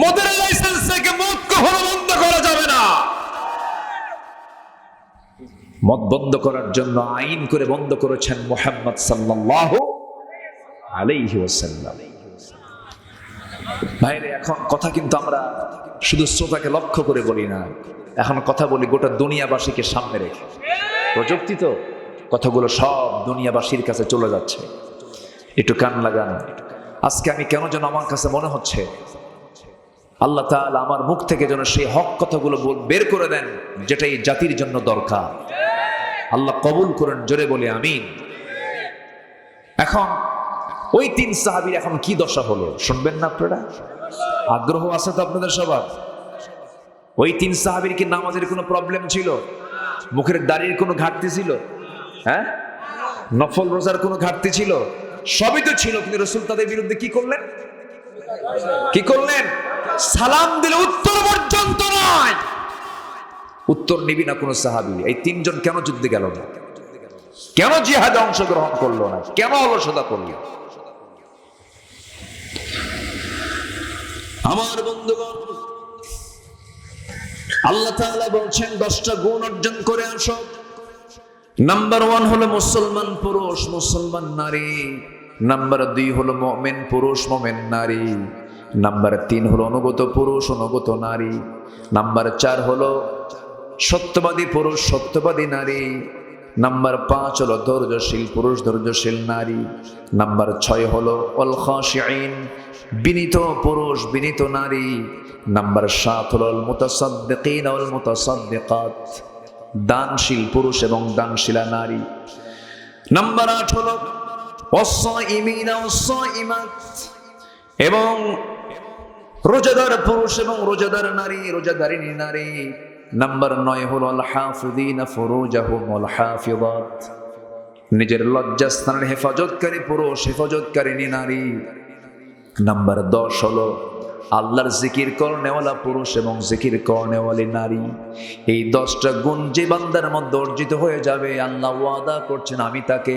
মদের লাইসেন্স থেকে মদ কখনো বন্ধ করা যাবে না। মদ বন্ধ করার জন্য আইন করে বন্ধ করেছেন মুহাম্মদ সাল্লাল্লাহু আলাইহি ওয়াসাল্লাম। ভাইরে, এখন কথা কিন্তু আমরা শুধু শ্রোতাকে লক্ষ্য করে বলি না, এখন কথা বলি গোটা দুনিয়াবাসীকে সামনে রেখে। প্রযুক্তি তো কথাগুলো সব দুনিয়াবাসীর কাছে চলে যাচ্ছে। একটু কান লাগান। আজকে আমি কেন যেন আমার কাছে মনে হচ্ছে আল্লাহ তাআলা আমার মুখ থেকে যেন সেই হক কথাগুলো বের করে দেন, যেটা এই জাতির জন্য দরকার। আল্লাহ কবুল করেন, জোরে বলে আমিন। এখন ওই 3 সাহাবীর এখন কি দশা হলো শুনবেন না আপনারা? আগ্রহ আছে তো আপনাদের সবার? ওই 3 সাহাবীর কি নামাজের কোনো প্রবলেম ছিল? মুখের দাড়ির কোনো ঘাটতি ছিল? হ্যাঁ, নফল রোজার কোনো ঘাটতি ছিল? সবই তো ছিল, কিন্তু রাসূল তাদের বিরুদ্ধে কি করলেন? কি করলেন? সালাম দিলে উত্তর পর্যন্ত নয়। উত্তর নিবি না কোনো সাহাবী। এই 3 জন কেন যুদ্ধে গেল না? কেন জিহাদে অংশগ্রহণ করলো না? কেন অলসতা করলো? আমার বন্ধুগণ, আল্লাহ তাআলা বলছেন 10টা গুণ অর্জন করে আসো। নাম্বার 1 হলো মুসলমান পুরুষ, মুসলমান নারী। নাম্বার 2 হলো মুমিন পুরুষ, মুমিন নারী। নাম্বার 3 হলো অনুগত পুরুষ, অনুগত নারী। নাম্বার 4 হলো সত্যবাদী পুরুষ, সত্যবাদী নারী। নাম্বার 5 হলো ধৈর্যশীল পুরুষ, ধৈর্যশীল নারী। নাম্বার 6 হলো আল খাশিঈন, বিনীত পুরুষ, বিনীত নারী। নাম্বার 7 হলো আল মুতাসাদ্দিকিন ওয়াল মুতাসাদ্দিকাত, দানশীল পুরুষ এবং দানশীলা নারী। নাম্বার 8 হলো ওয়াস-সাইমিনা ওয়াস-সাইমাত, এবং রোজাদার পুরুষ এবং রোজাদার নারী, রোজাদারিনী নারী। নাম্বার 9 হলো আল হাফিযিনা ফুরুজাহুম ওয়াল হাফিযাত, নিজের লজ্জাস্থানের হেফাজতকারী পুরুষ, হেফাজতকারিনী নারী। নাম্বার 10 হলো আল্লাহর জিকির করনেওয়ালা পুরুষ এবং জিকির করনেওয়ালী নারী। এই 10টা গুণ যে বান্দার মধ্যে অর্জিত হয়ে যাবে, আল্লাহ ওয়াদা করছেন আমি তাকে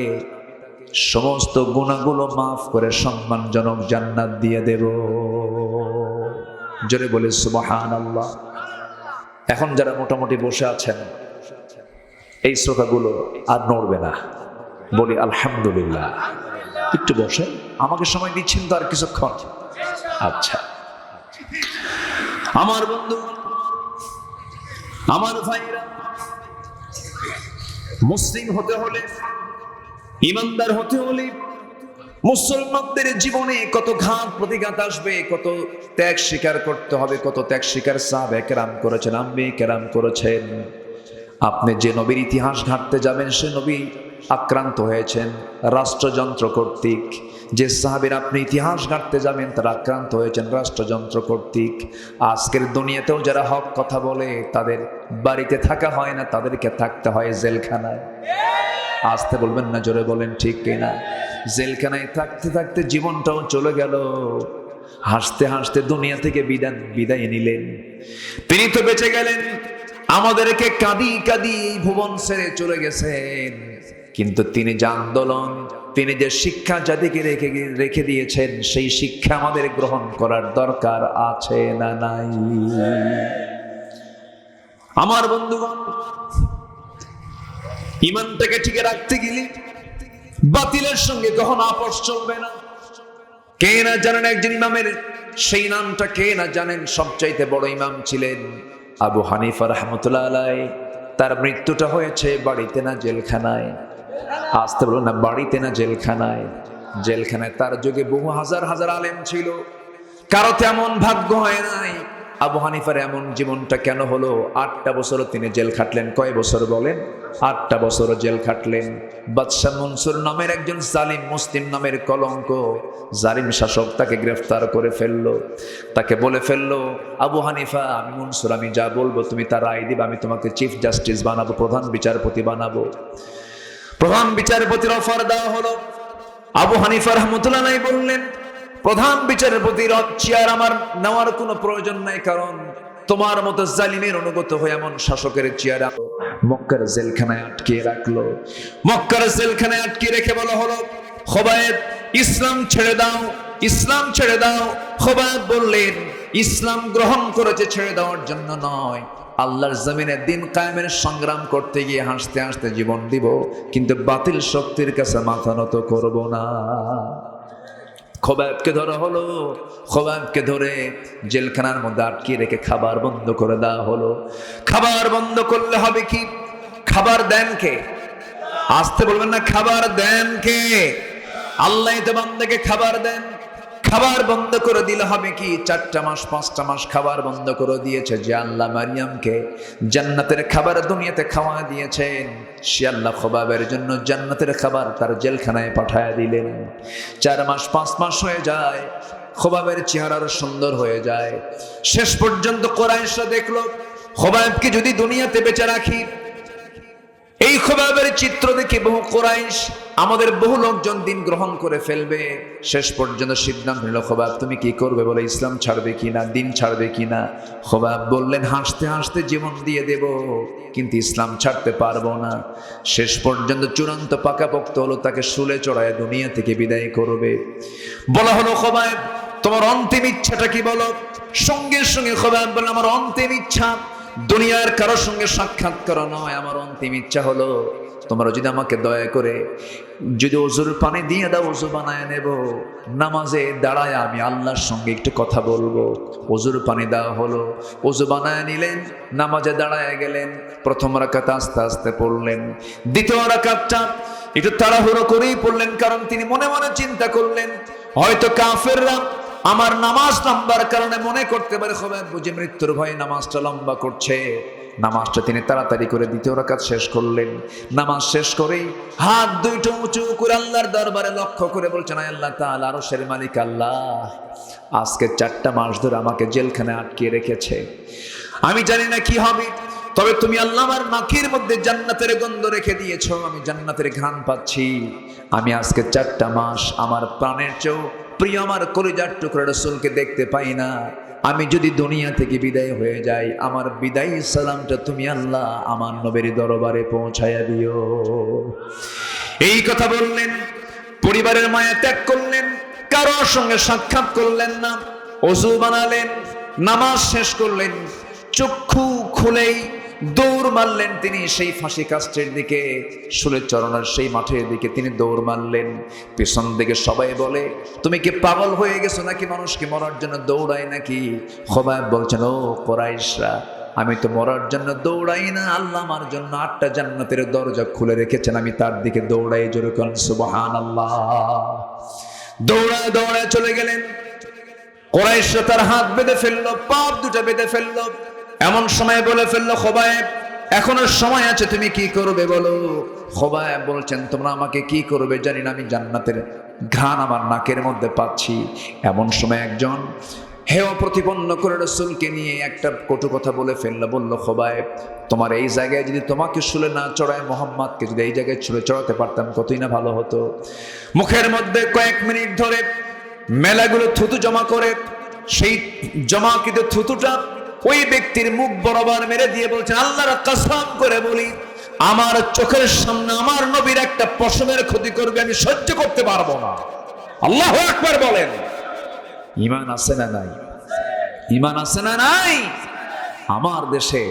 সমস্ত গুনাহগুলো মাফ করে সম্মানজনক জান্নাত দিয়ে দেব। জোরে বলে সুবহানাল্লাহ। এখন যারা মোটামুটি বসে আছেন, এই শ্রোতাগুলো আর নড়বে না, বলি আলহামদুলিল্লাহ। একটু বসে, আমাকে সময় দিচ্ছেন তো আর কিছুক্ষণ? আচ্ছা, আমার বন্ধু, আমার ভাইরা, মুসলিম হতে হলে, ইমানদার হতে হলে মুসলমানদের জীবনে কত ঘাত প্রতিঘাত আসবে, কত ত্যাগ স্বীকার করতে হবে, কত ত্যাগ স্বীকার সাহাবায়ে কেরাম করেছেন, আম্বিয়ে কেরাম করেছেন। আপনি যে নবীর ইতিহাস ঘাঁটতে যাবেন, সে নবী আক্রান্ত হয়েছেন রাষ্ট্রযন্ত্র কর্তৃক। যে সাহাবীর আপনি ইতিহাস ঘাঁটতে যাবেন, তারা আক্রান্ত হয়েছেন রাষ্ট্রযন্ত্র কর্তৃক। আজকের দুনিয়াতেও যারা হক কথা বলে, তাদের বাড়িতে থাকা হয় না, তাদেরকে থাকতে হয় জেলখানায়। আসতে বলবেন না, জোরে বলেন ঠিক কিনা? জেলখানায় থাকতে থাকতে জীবনটাও চলে গেল। হাসতে হাসতে দুনিয়া থেকে বিদায় নিলেন। তিনি তো বেঁচে গেলেন, আমাদেরকে কাঁদি কাঁদি ভুবন ছেড়ে চলে গেছেন। কিন্তু তিনি যে আন্দোলন, তিনি যে শিক্ষা জাতিকে রেখে দিয়েছেন, সেই শিক্ষা আমাদের গ্রহণ করার দরকার আছে না নাই? আমার বন্ধুগণ, ইমানটাকে ঠিক রাখতে গেলে বাতিলের সঙ্গে কখনো আপোষ চলবে না। কে না জানেন একজন ইমামের সেই নামটা? কে না জানেন? সবচাইতে বড় ইমাম ছিলেন আবু হানিফা রাহমাতুল্লাহ আলাইহি। তার মৃত্যুটা হয়েছে বাড়িতে না জেলখানায়? আসতে বলুন না, বাড়িতে না জেলখানায়? জেলখানায়। তার যুগে বহু হাজার হাজার আলেম ছিল, কারো তেমন ভাগ্য হয় নাই। আবু হানিফার এমন জীবনটা কেন হলো? 8টা বছর তিনি জেল খাটলেন। কয় বছর বলেন? 8টা বছর জেল খাটলেন। বাদশাহ মনসুর নামের একজন জালিম, মুসলিম নামের কলঙ্ক, জালিম শাসক তাকে গ্রেফতার করে ফেললো। তাকে বলে ফেললো, আবু হানিফা, আমি মনসুর, আমি যা বলবো তুমি তার রায় দিবা, আমি তোমাকে চিফ জাস্টিস বানাবো, প্রধান বিচারপতি বানাবো। প্রধান বিচারপতির অফার দেওয়া হলো। আবু হানিফা রাহমাতুল্লাহ আলাইহি বললেন, প্রধান বিচারপতির চেয়ার আমার নেওয়ার কোনো প্রয়োজন নাই, কারণ তোমার মতো জালিমের অনুগত হয়ে এমন শাসকের চেয়ার মক্কার জেলখানায় আটকে রাখলো। মক্কার জেলখানায় আটকে রেখে বলা হলো, খোবায়েব, ইসলাম ছেড়ে দাও, ইসলাম ছেড়ে দাও। খোবায়েব বললেন, ইসলাম গ্রহণ করেছে ছেড়ে দেওয়ার জন্য নয়, আল্লাহর জমিনে দিন কায়েমের সংগ্রাম করতে গিয়ে হাসতে হাসতে জীবন দিব, কিন্তু বাতিল শক্তির কাছে মাথা নত করব না। খোবায়েবকে ধরা হলো। খোবায়েবকে ধরে জেলখানার মধ্যে আটকে রেখে খাবার বন্ধ করে দেওয়া হলো। খাবার বন্ধ করলে হবে কি? খাবার দেন কে? আসতে বলবেন না, খাবার দেন কে? আল্লাহ তো বান্দাকে খাবার দেন। খাবার বন্ধ করে দিলে হবে কি? 4টা মাস 5টা মাস খাবার বন্ধ করে দিয়েছে। যে আল্লাহ মারিয়ামকে জান্নাতের খাবার দুনিয়াতে খাওয়া দিয়েছেন, সে আল্লাহ খোবাবের জন্য জান্নাতের খাবার তার জেলখানায় পাঠায় দিলেন। 4 মাস 5 মাস হয়ে যায়, খোবাবের চেহারা আরো সুন্দর হয়ে যায়। শেষ পর্যন্ত কুরাইশরা দেখলো, খোবাবকে যদি দুনিয়াতে বেঁচে রাখি, এই খোবাবের চিত্র দেখে বহু কুরাইশ, আমাদের বহু লোকজন দিন গ্রহণ করে ফেলবে। শেষ পর্যন্ত সিদ্ধান্ত নিল, খোবাব তুমি কি করবে? বলে, ইসলাম ছাড়বে কিনা, দিন ছাড়বে কিনা? খোবাব বললেন, হাসতে হাসতে জীবন দিয়ে দেব, কিন্তু ইসলাম ছাড়তে পারবো না। শেষ পর্যন্ত চূড়ান্ত পাকাপোক্ত হলো, তাকে শুলে চড়ায় দুনিয়া থেকে বিদায় করবে। বলা হলো, খোবাব তোমার অন্তিম ইচ্ছাটা কি বলো? সঙ্গে সঙ্গে খোবাব বলল, আমার অন্তিম ইচ্ছা দুনিয়ার কারোর সঙ্গে সাক্ষাৎ করা নয়, আমার অন্তিম ইচ্ছা হলো তোমরা যদি আমাকে দয়া করে যদি ওযুর পানি দিয়ে দাও, ওযু বানায় নেব, নামাজে দাঁড়ায় আমি আল্লাহর সঙ্গে একটু কথা বলবো। ওযুর পানি দেওয়া হলো, ওযু বানায় নিলেন, নামাজে দাঁড়ায় গেলেন। প্রথম রাকাত আস্তে আস্তে পড়লেন, দ্বিতীয় রাকাতটা একটু তাড়াহুড়ো করেই পড়লেন, কারণ তিনি মনে মনে চিন্তা করলেন, হয়তো কাফেররা আমার নামাজ লম্বার কারণে মনে করতে পারে খোবাব বুঝি মৃত্যুর ভয়ে নামাজটা লম্বা করছে। নামাজটা তিনি তাড়াতাড়ি করে দ্বিতীয় রাকাত শেষ করলেন। নামাজ শেষ করেই হাত দুইটা উঁচু করে আল্লাহর দরবারে লক্ষ্য করে বলছেন, আয় আল্লাহ তাআলা, আরশের মালিক আল্লাহ, আজকে 4টা মাস ধরে আমাকে জেলখানায় আটকে রেখেছে। আমি জানি না কি হবে, তবে তুমি আল্লাহ আমার নাকের মধ্যে জান্নাতের গন্ধ রেখে দিয়েছো, আমি জান্নাতের ঘ্রাণ পাচ্ছি। আমি আজকে 4টা মাস আমার প্রাণের চেয়েও প্রিয় আমার কলিজার টুকরা রাসূলকে দেখতে পাই না। আমি যদি দুনিয়া থেকে বিদায় হয়ে যাই, আমার বিদায় সালামটা তুমি আল্লাহ আমার নবীর দরবারে পৌঁছায়া দিও। এই কথা বললেন, পরিবারের মায়া ত্যাগ করলেন, কারোর সঙ্গে সাক্ষাৎ করলেন না, ওযু বানালেন, নামাজ শেষ করলেন, চক্ষু খুলেই দৌড় মারলেন তিনি সেই ফাঁসি কাস্টের দিকে, শুলের চরণের সেই মাঠের দিকে তিনি দৌড় মারলেন। পেছন দিকে সবাই বলে, তুমি কি পাগল হয়ে গেছো নাকি, মানুষকে মরার জন্য দৌড়ায় নাকি? খোবায়েব বলছেন, ও কুরাইশরা, আমি তো মরার জন্য দৌড়াই না, আল্লাহ আমার জন্য 8টা জান্নাতের দরজা খুলে রেখেছেন, আমি তার দিকে দৌড়াই। জোরে কোন সুবহানাল্লাহ। দৌড়ায় দৌড়ায় চলে গেলেন। কুরাইশরা তার হাত বেঁধে ফেললো, পা দুটো বেঁধে ফেললো। এমন সময় বলে ফেললো, খোবায়েব এখনো সময় আছে, তুমি কি করবে বলো। খোবায়েব বলছেন, তোমরা আমাকে কি করবে জানি না, আমি জান্নাতের ঘ্রাণ আমার নাকের মধ্যে পাচ্ছি। এমন সময় একজন হেয় প্রতিপন্ন করে রাসূলকে নিয়ে একটা কটু কথা বলে ফেললো। বলল, খোবায়েব, তোমার এই জায়গায় যদি তোমাকে শুলে না চড়ায়, মোহাম্মদকে যদি এই জায়গায় শুলে চড়াতে পারতাম কতই না ভালো হতো। মুখের মধ্যে কয়েক মিনিট ধরে মেলাগুলো থুতু জমা করে সেই জমাকৃত থুতুটা ওই ব্যক্তির মুখ বরাবর মেরে দিয়ে বলছেন, আল্লাহর কসম করে বলি, আমার চোখের সামনে আমার নবীর একটা পশমের ক্ষতি করবে, আমি সহ্য করতে পারবো না। আল্লাহু আকবার বলেন। ঈমান আছে না নাই? ঈমান আছে না নাই? আমার দেশে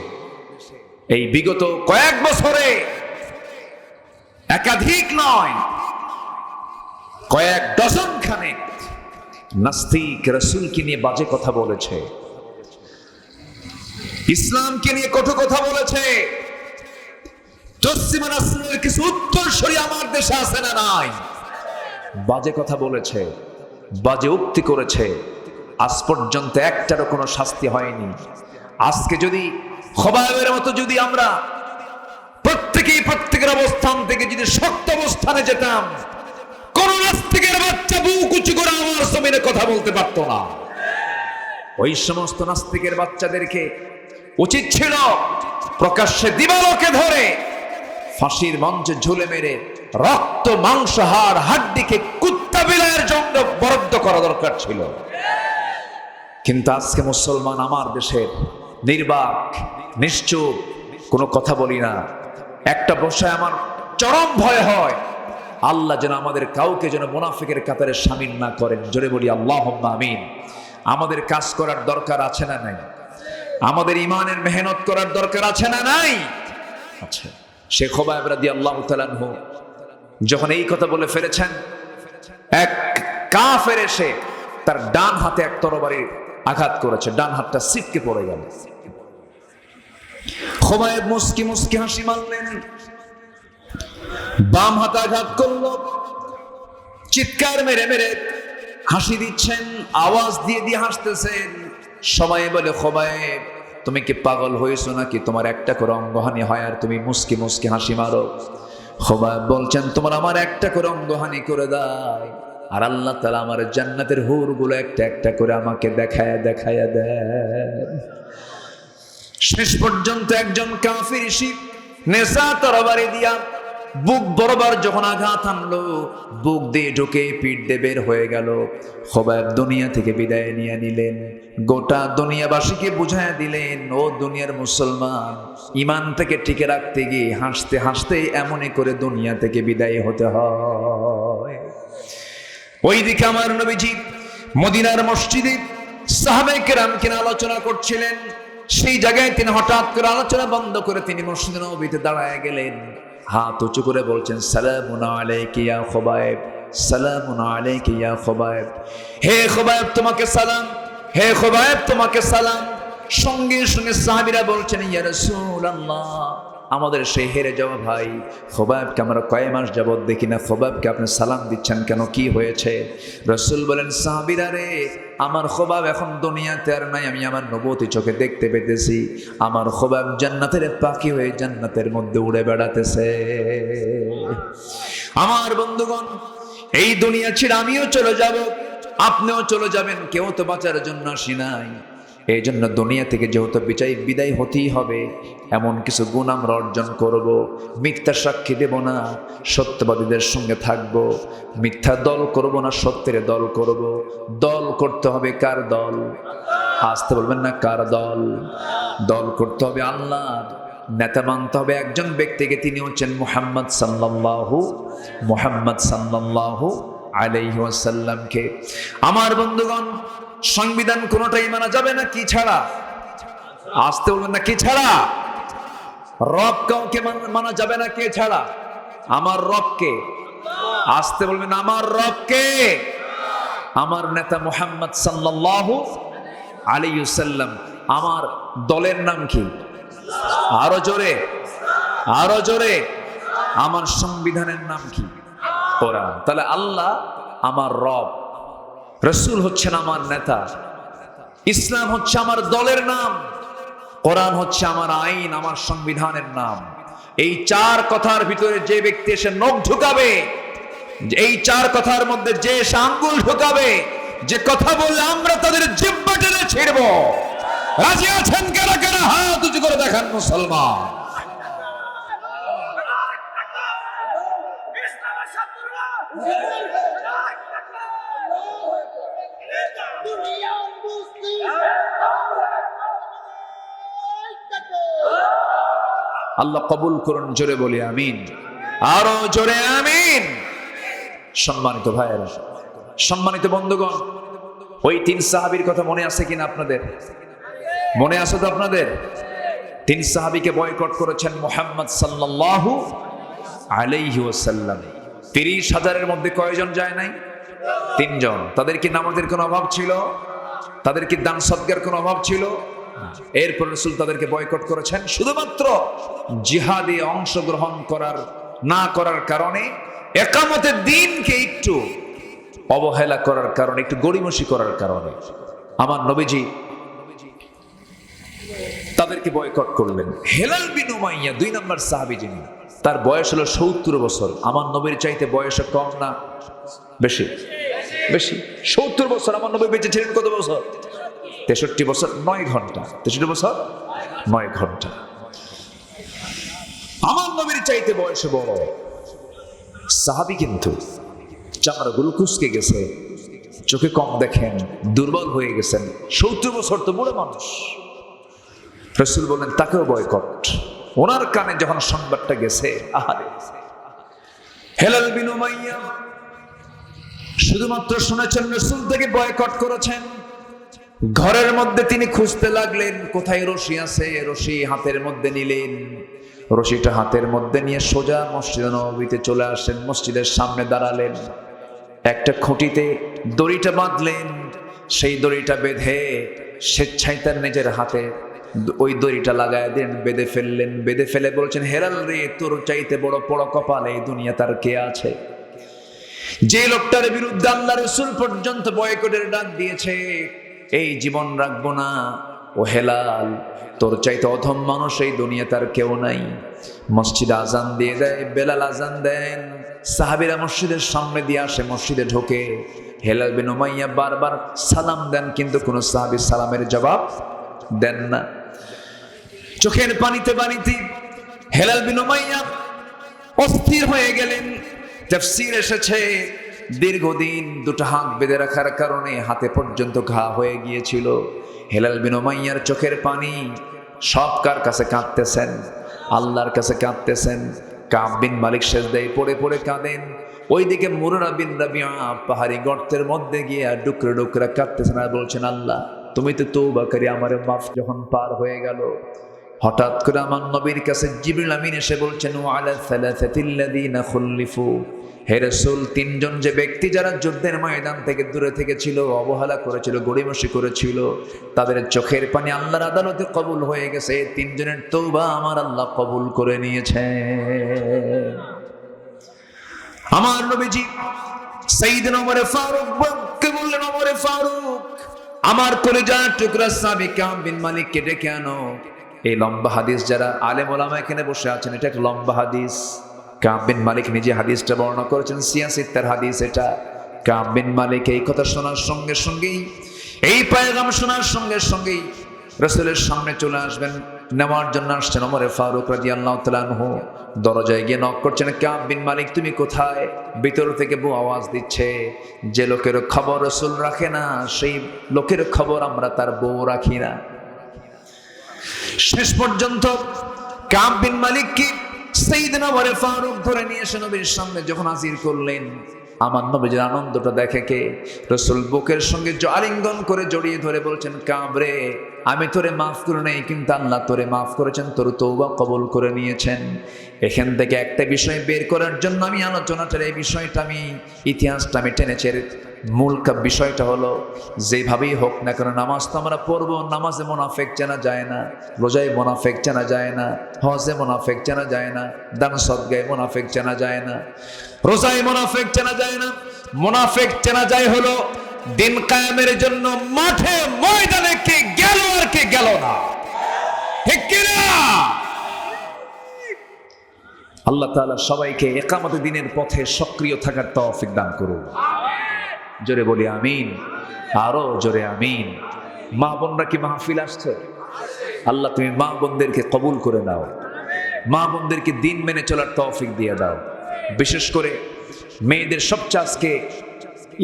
এই বিগত কয়েক বছরে একাধিক নয়, কয়েক ডজন খানেক নাস্তিক রাসূলকে নিয়ে বাজে কথা বলেছে, ইসলামকে নিয়ে কটু কথা বলেছে। পশ্চিমা নাসরের কিছু উত্তরসূরি আমার দেশে আছে না নাই? বাজে কথা বলেছে, বাজে উক্তি করেছে, আজ পর্যন্ত একটারও কোনো শাস্তি হয়নি। আজকে যদি খোবায়েবের মতো যদি আমরা প্রত্যেকের অবস্থান থেকে যদি শক্ত অবস্থানে যেতাম, কোন নাস্তিকের বাচ্চা বুক উঁচু করে আমার জমিনে কথা বলতে পারতো না। ওই সমস্ত নাস্তিকের বাচ্চাদেরকে উচিত ছিল প্রকাশ্যে দিবালোকে ধরে ফাঁসির মঞ্চে ঝুলে মেরে রক্ত মাংস হাড় হাড্ডিকে কুত্তা বিলাইয়ের জন্য বরাদ্দ করা দরকার ছিল। কিন্তু আজকে মুসলমান আমার দেশের নির্বাক, নিশ্চুপ, কোনো কথা বলি না। একটা বসায় আমার চরম ভয় হয়, আল্লাহ যেন আমাদের কাউকে যেন মুনাফিকের কাতারে শামিল না করেন। জোরে বলি আল্লাহুম্মা আমিন। আমাদের কাজ করার দরকার আছে না নাই? আমাদের ইমানের মেহনত করার দরকার আছে না নাই? আচ্ছা, শেখ খোবায়েব রাদিয়াল্লাহু তাআলা আনহু যখন এই কথা বলে ফেলেছেন, এক কাফের এসে তার ডান হাতে এক তরবারি আঘাত করেছে, ডান হাতটা ছিটকে পড়ে গেল। খোবায়েব মুস্কি মুস্কি হাসি মারলেন, বাম হাতে আঘাত করলো, চিৎকার মেরে মেরে হাসি দিচ্ছেন, আওয়াজ দিয়ে দিয়ে হাসতেছেন। সবাই বলে, খোবায়েব তুমি কি পাগল হয়েছো নাকি? তোমার একটা করে অঙ্গহানি হয় আর তুমি মুস্কি মুস্কি হাসি মারো। খোবায়েব বলছেন, তোমার আমার একটা করে অঙ্গহানি করে দেয়, আর আল্লাহ তাআলা আমার জান্নাতের হুরগুলো একটা একটা করে আমাকে দেখায়া দেখায়া দেন। শেষ পর্যন্ত একজন কাফির শিখ নেশা তরবারি দিয়া বুক বরাবর যখন আঘাত আনলো, বুক দিয়ে ঢুকে পিঠ দিয়ে বের হয়ে গেল। খোবায়েব দুনিয়া থেকে বিদায় নিয়ে নিলেন। গোটা দুনিয়াবাসীকে বুঝাইয়া দিলেন, ও দুনিয়ার মুসলমান, ইমান থেকে টিকে রাখতে গিয়ে হাসতে হাসতে এমনই করে দুনিয়া থেকে বিদায় হতে হয়। ওইদিকে আমার নবীজি মদিনার মসজিদে সাহাবায়ে কেরামকে আলোচনা করছিলেন। সেই জায়গায় তিনি হঠাৎ করে আলোচনা বন্ধ করে তিনি মসজিদে নববীতে দাঁড়ায় গেলেন, হাত উঁচু করে বলছেন, সালামুন আলাইকা ইয়া খোবায়েব, সালামুন আলাইকা ইয়া খোবায়েব। হে খোবায়েব তোমাকে সালাম, হে খোবায়েব তোমাকে সালাম। সঙ্গে সঙ্গে সাহাবীরা বলছেন, ইয়া রাসূলুল্লাহ, আমাদের সেই হেরে যাওয়া ভাই খোবাবকে আমরা কয় মাস যাবৎ দেখি না, খোবাবকে আপনি সালাম দিচ্ছেন কেন, কি হয়েছে? রাসূল বলেন, সাহাবীরা রে, আমার খোবাব এখন দুনিয়াতে আর নাই, আমি আমার নবুয়তি চোখে দেখতে পেতেছি, আমার খোবাব জান্নাতের পাখি হয়ে জান্নাতের মধ্যে উড়ে বেড়াতেছে। আমার বন্ধুগণ, এই দুনিয়া ছেড়ে আমিও চলে যাব, আপনিও চলে যাবেন, কেউ তো বাঁচার জন্য আসি নাই। এই জন্য দুনিয়া থেকে যেহেতু বিদায় হতেই হবে, এমন কিছু গুণ আমরা অর্জন করব। মিথ্যা সাক্ষী দেব না, সত্যবাদীদের সঙ্গে থাকব। মিথ্যা দল করব না, সত্যের দল করব। দল করতে হবে কার দল? আসতে বলবেন না, কার দল? দল করতে হবে আল্লাহর। নেতা মানতে হবে একজন ব্যক্তিকে, তিনি হচ্ছেন মুহাম্মদ সাল্লাল্লাহু আলাইহি ওয়াসাল্লামকে। আমার বন্ধুগণ, সংবিধান কোনটাই মানা যাবে না কি ছাড়া? আসতে বলবেন না, কি ছাড়া? রব কাউকে মানা যাবে না কে ছাড়া? আমার রবকে। আসতে বলবেন, আমার রবকে। আমার নেতা মুহাম্মদ সাল্লাল্লাহু আলাইহি ওয়াসাল্লাম। আমার দলের নাম কি? আরো জোরে, আরো জোরে। আমার সংবিধানের নাম কি? কোরআন। তাহলে আল্লাহ আমার রব, রাসূল হচ্ছেন আমার নেতা, ইসলাম হচ্ছে আমার দলের নাম, কোরআন হচ্ছে আমার আইন, আমার সংবিধানের নাম। এই চার কথার ভিতরে যে ব্যক্তি এসে নখ ঢুকাবে, এই চার কথার মধ্যে যে এসে আঙ্গুল ঢুকাবে, যে কথা বললে আমরা তাদের জিহ্বা টেনে ছিঁড়ব, রাজি আছেন কারা কারা? হাত উঁচু করে দেখান মুসলমান। আল্লাহ কবুল করুন, জোরে বলি আমিন, আরো জোরে আমিন। সম্মানিত ভাইয়েরা, সম্মানিত বন্ধুগণ, ওই তিন সাহাবীর কথা মনে আছে কিনা আপনাদের? মনে আছে তো আপনাদের? তিন সাহাবীকে বয়কট করেছেন মুহাম্মদ সাল্লাল্লাহু আলাইহি ওয়াসাল্লাম। 30,000-এর মধ্যে কয়জন যায় নাই? 3 জন। তাদের কি নামাজের কোনো অভাব ছিল? তাদের কি দান সদকার কোনো অভাব ছিল? এরপর রাসূল তাদেরকে বয়কট করেছেন শুধুমাত্র জিহাদে অংশগ্রহণ না করার কারণে, একামতের দিনকে একটু অবহেলা করার কারণে, একটু গড়িমসি করার কারণে আমার নবীজি তাদেরকে বয়কট করলেন। হেলাল বিন উমাইয়া 2 নম্বর সাহাবী, যিনি, তার বয়স হলো 70 বছর। আমার নবীর চাইতে বয়সে কম না বেশি? বেশি। 70 বছর। আমার নবী বেঁচে ছিলেন কত বছর? 63 বছর 9 ঘন্টা। 63 বছর 9 ঘন্টা। আমার নবীর চাইতে বয়সে বড় সাহাবী, কিন্তু চামড়াগুলো কুঁচকে গেছে, চোখে কম দেখেন, দুর্বল হয়ে গেছেন। 70 বছর তো বুড়ো মানুষ। রাসূল বলেন তাকেও বয়কট। ওনার কানে যখন সংবাদটা গেছে, আহারে, হেলাল বিন উমাইয়া শুধুমাত্র শুনেছেন রাসূল থেকে বয়কট করেছেন। ঘরের মধ্যে তিনি খুঁজতে লাগলেন কোথায় রশি আছে। রশি হাতের মধ্যে নিলেন, রশিটা হাতের মধ্যে নিয়ে সোজা মসজিদে নববীতে চলে আসেন, মসজিদের সামনে দাঁড়ালেন, একটা খুঁটিতে দড়িটা বাঁধলেন। সেই দড়িটা বেঁধে স্বেচ্ছায় তার নিজের হাতে ওই দড়িটা লাগায় দেন, বেঁধে ফেললেন। বেঁধে ফেলে বলছেন, হেলাল রে, তোর চাইতে বড় কপাল এই দুনিয়া তার কে আছে? যে লোকটার বিরুদ্ধে আল্লাহ রাসূল পর্যন্ত বয়কটের ডাক দিয়েছে, এই জীবন রাখবো না। ও হেলাল, তোর চাইতে অধম মানুষ এই দুনিয়া তার কেউ নাই। মসজিদে আজান দিয়ে দেয়, বেলাল আজান দেন, সাহাবীরা মসজিদের সামনে দিয়ে আসে, মসজিদে ঢোকে। হেলাল বিন উমাইয়া বারবার সালাম দেন, কিন্তু কোন সাহাবী সালামের জবাব দেন না। চোখের পানিতে পানিতে হেলাল বিন উমাইয়া অস্থির হয়ে গেলেন। তাফসীর এসেছে, দীর্ঘদিন দুটো হাত বেঁধে রাখার কারণে হাতে পর্যন্ত ঘা হয়ে গিয়েছিল। হেলাল বিন উমাইয়ার চোখের পানি সব কার কাছে কাঁদতেছেন? আল্লাহর কাছে কাঁদতেছেন। কাব বিন মালিক সেজদায় পড়ে পড়ে কাঁদেন। ওইদিকে মুরারা বিন রাবিয়া পাহাড়ি গর্তের মধ্যে গিয়ে ডুকরে ডুকরে কাঁদতেছেন আর বলছেন, আল্লাহ তুমি তো তওবা করে আমার মাফ যখন পার হয়ে গেল, হঠাৎ করে আমার নবীর কাছে জিবরিল আমিন এসে বলছেন, ওয়ালা সালাসাতিল্লাযিনা খুল্লিফু, হে রাসূল, তিনজন যে ব্যক্তি যারা যুদ্ধের ময়দান থেকে দূরে থেকে ছিল, অবহেলা করেছিল, গড়িমসি করেছিল, তাদের চোখের পানি আল্লাহর আদালতে কবুল হয়ে গেছে। তিনজনের তওবা আমার আল্লাহ কবুল করে নিয়েছে। আমার নবীজি সাইয়েদনা ওমর ফারুককে বললেন, ওমর ফারুক, আমার কলিজার টুকরা সাহাবী কাব বিন মালিককে ডেকে আনো। এই লম্বা হাদিস, যারা আলেম ওলামা এখানে বসে আছেন, এটা একটা লম্বা হাদিস। কাব বিন মালিক নিজে হাদিসটা বর্ণনা করেছেন, সিয়াসিত্তার হাদিস এটা। কাব বিন মালিক এই কথা শোনার সঙ্গে সঙ্গেই, এই পয়গাম শোনার সঙ্গে সঙ্গেই রাসূলের সামনে চলে আসবেন, নেওয়ার জন্য আসছেন। ওমর ফারুক রাদিয়াল্লাহু তাআলা আনহু দরজায় গিয়ে নক করছেন, কাব বিন মালিক তুমি কোথায়? ভিতর থেকে বউ আওয়াজ দিচ্ছে, যে লোকের খবর রাসূল রাখে না, সেই লোকের খবর আমরা তার বউ রাখি না। শেষ পর্যন্ত কাব বিন মালিক কি সাইয়েদনা ওমর ফারুক ধরে নিয়ে এসে নবীর সামনে যখন হাজির করলেন, আমার নবীর আনন্দটা দেখে কে রাসূল বুকের সঙ্গে আলিঙ্গন করে জড়িয়ে ধরে বলছেন, কাব রে, আমি তোরে মাফ করে নেই, কিন্তু আল্লাহ তোরে মাফ করেছেন, তোর তওবা কবুল করে নিয়েছেন। এখান থেকে একটা বিষয় বের করার জন্য আমি আলোচনাটার এই বিষয়টা, আমি ইতিহাসটা আমি টেনেছি। মূল বিষয়টা হলো, যেভাবেই হোক না কেন নামাজ তো আমরা পড়বো, নামাজে মোনাফেক চেনা যায় না, রোজায় মোনাফেক চেনা যায় না, হজে মোনাফেক চেনা যায় না, দান সদকায় মোনাফেক চেনা যায় না, রোজায় মোনাফেক চেনা যায় না। মোনাফেক চেনা যায় হলো দিন কায়েমের জন্য মাঠে ময়দানে কে গেল আর কে গেল না, ঠিক কিনা? আল্লাহ তাআলা সবাইকে ইকামতে দ্বীনের পথে সক্রিয় থাকার তৌফিক দান করুন। জোরে বলি আমিন, আরো জোরে আমিন। মা বোনরা কি মাহফিল আসছে? আল্লাহ তুমি মা বোনদেরকে কবুল করে নাও, মা বোনদেরকে দিন মেনে চলার তৌফিক দিয়ে দাও। বিশেষ করে মেয়েদের সবচেয়ে আজকে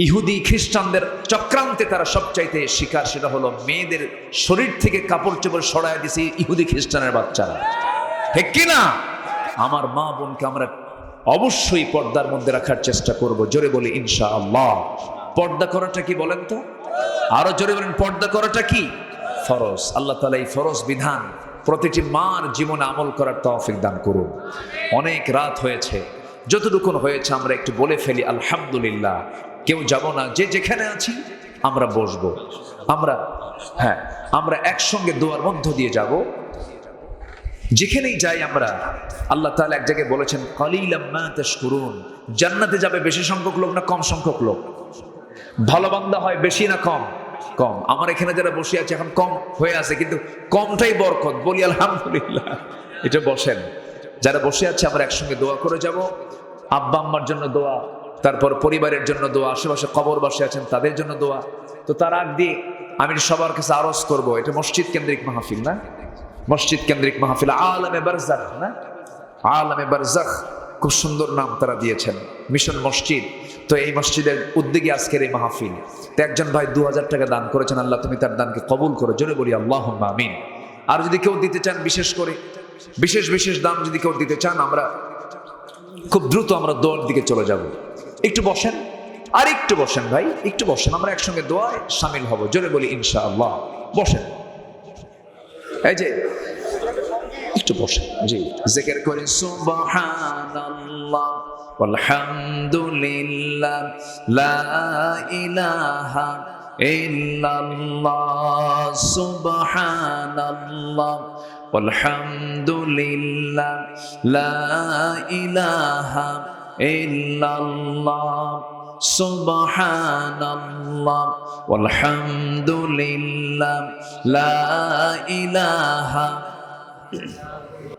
ইহুদি খ্রিস্টানদের চক্রান্তে তারা সবচাইতে শিকার, সেটা হলো মেয়েদের শরীর থেকে কাপড় চোপড় সরায় দিছে ইহুদি খ্রিস্টানের বাচ্চারা, ঠিক কিনা? আমার মা বোনকে আমরা অবশ্যই পর্দার মধ্যে রাখার চেষ্টা করব। জোরে বলি ইনশাআল্লাহ। পর্দা করাটা কি বলেন তো? আরো জোরে বলেন, পর্দা করাটা কি? ফরজ। আল্লাহ তাআলা এই ফরজ বিধান প্রতিটি মার জীবনে আমল করার তৌফিক দান করুন। অনেক রাত হয়েছে, যতটুকুন হয়েছে আমরা একটু বলে ফেলি আলহামদুলিল্লাহ। কেউ যাব না, যে যেখানে আছি আমরা বসবো, আমরা একসঙ্গে দোয়ার মধ্য দিয়ে যাব। যেখানেই যাই আমরা, আল্লাহ তাআলা এক জায়গায় বলেছেন, কালিলাম মা তাশকুরুন, জান্নাতে যাবে বেশি সংখ্যক লোক না কম সংখ্যক লোক? ভালো বান্দা হয় বেশি না কম? কম। আমার এখানে যারা বসে আছে এখন কম হয়ে আছে, কিন্তু কমটাই বরকত, বলি আলহামদুলিল্লাহ। এটা বসেন, যারা বসে আছে আমরা একসঙ্গে দোয়া করে যাব। আব্বা আম্মার জন্য দোয়া, তারপর পরিবারের জন্য দোয়া, আশেপাশে কবরবাসী আছেন তাদের জন্য দোয়া। তো তার আগ দিয়ে আমি সবার কাছে আরজ করব, এটা মসজিদ কেন্দ্রিক মাহফিল না? মসজিদ কেন্দ্রিক মাহফিল, আলামে বারজাখ না? আলামে বারজাখ, খুব সুন্দর নাম তারা দিয়েছেন, মিশন মসজিদ। তো এই মসজিদের উদ্যোগে আজকের এই মাহফিল। তো একজন ভাই 2000 টাকা দান করেছেন, আল্লাহ তুমি তার দানকে কবুল করো। জোরে বলি আল্লাহুম্মা আমিন। আর যদি কেউ দিতে চান, বিশেষ করে বিশেষ দান যদি কেউ দিতে চান, আমরা খুব দ্রুত আমরা দোয়ার দিকে চলে যাব। একটু বসেন, আর একটু বসেন ভাই, একটু বসেন, আমরা একসঙ্গে দোয়ায় শামিল হব। জোরে বলি ইনশাআল্লাহ। বসেন, এই যে একটু বসেন, জি, জিকির করি সুবহানাল্লাহ ওয়ালহামদুলিল্লাহ লা ইলাহা ইল্লাল্লাহ সুবহানাল্লাহ ওয়ালহামদুলিল্লাহ লা ইলাহা ইল্লাল্লাহ সুবহানাল্লাহ ওয়ালহামদুলিল্লাহ লা ইলাহা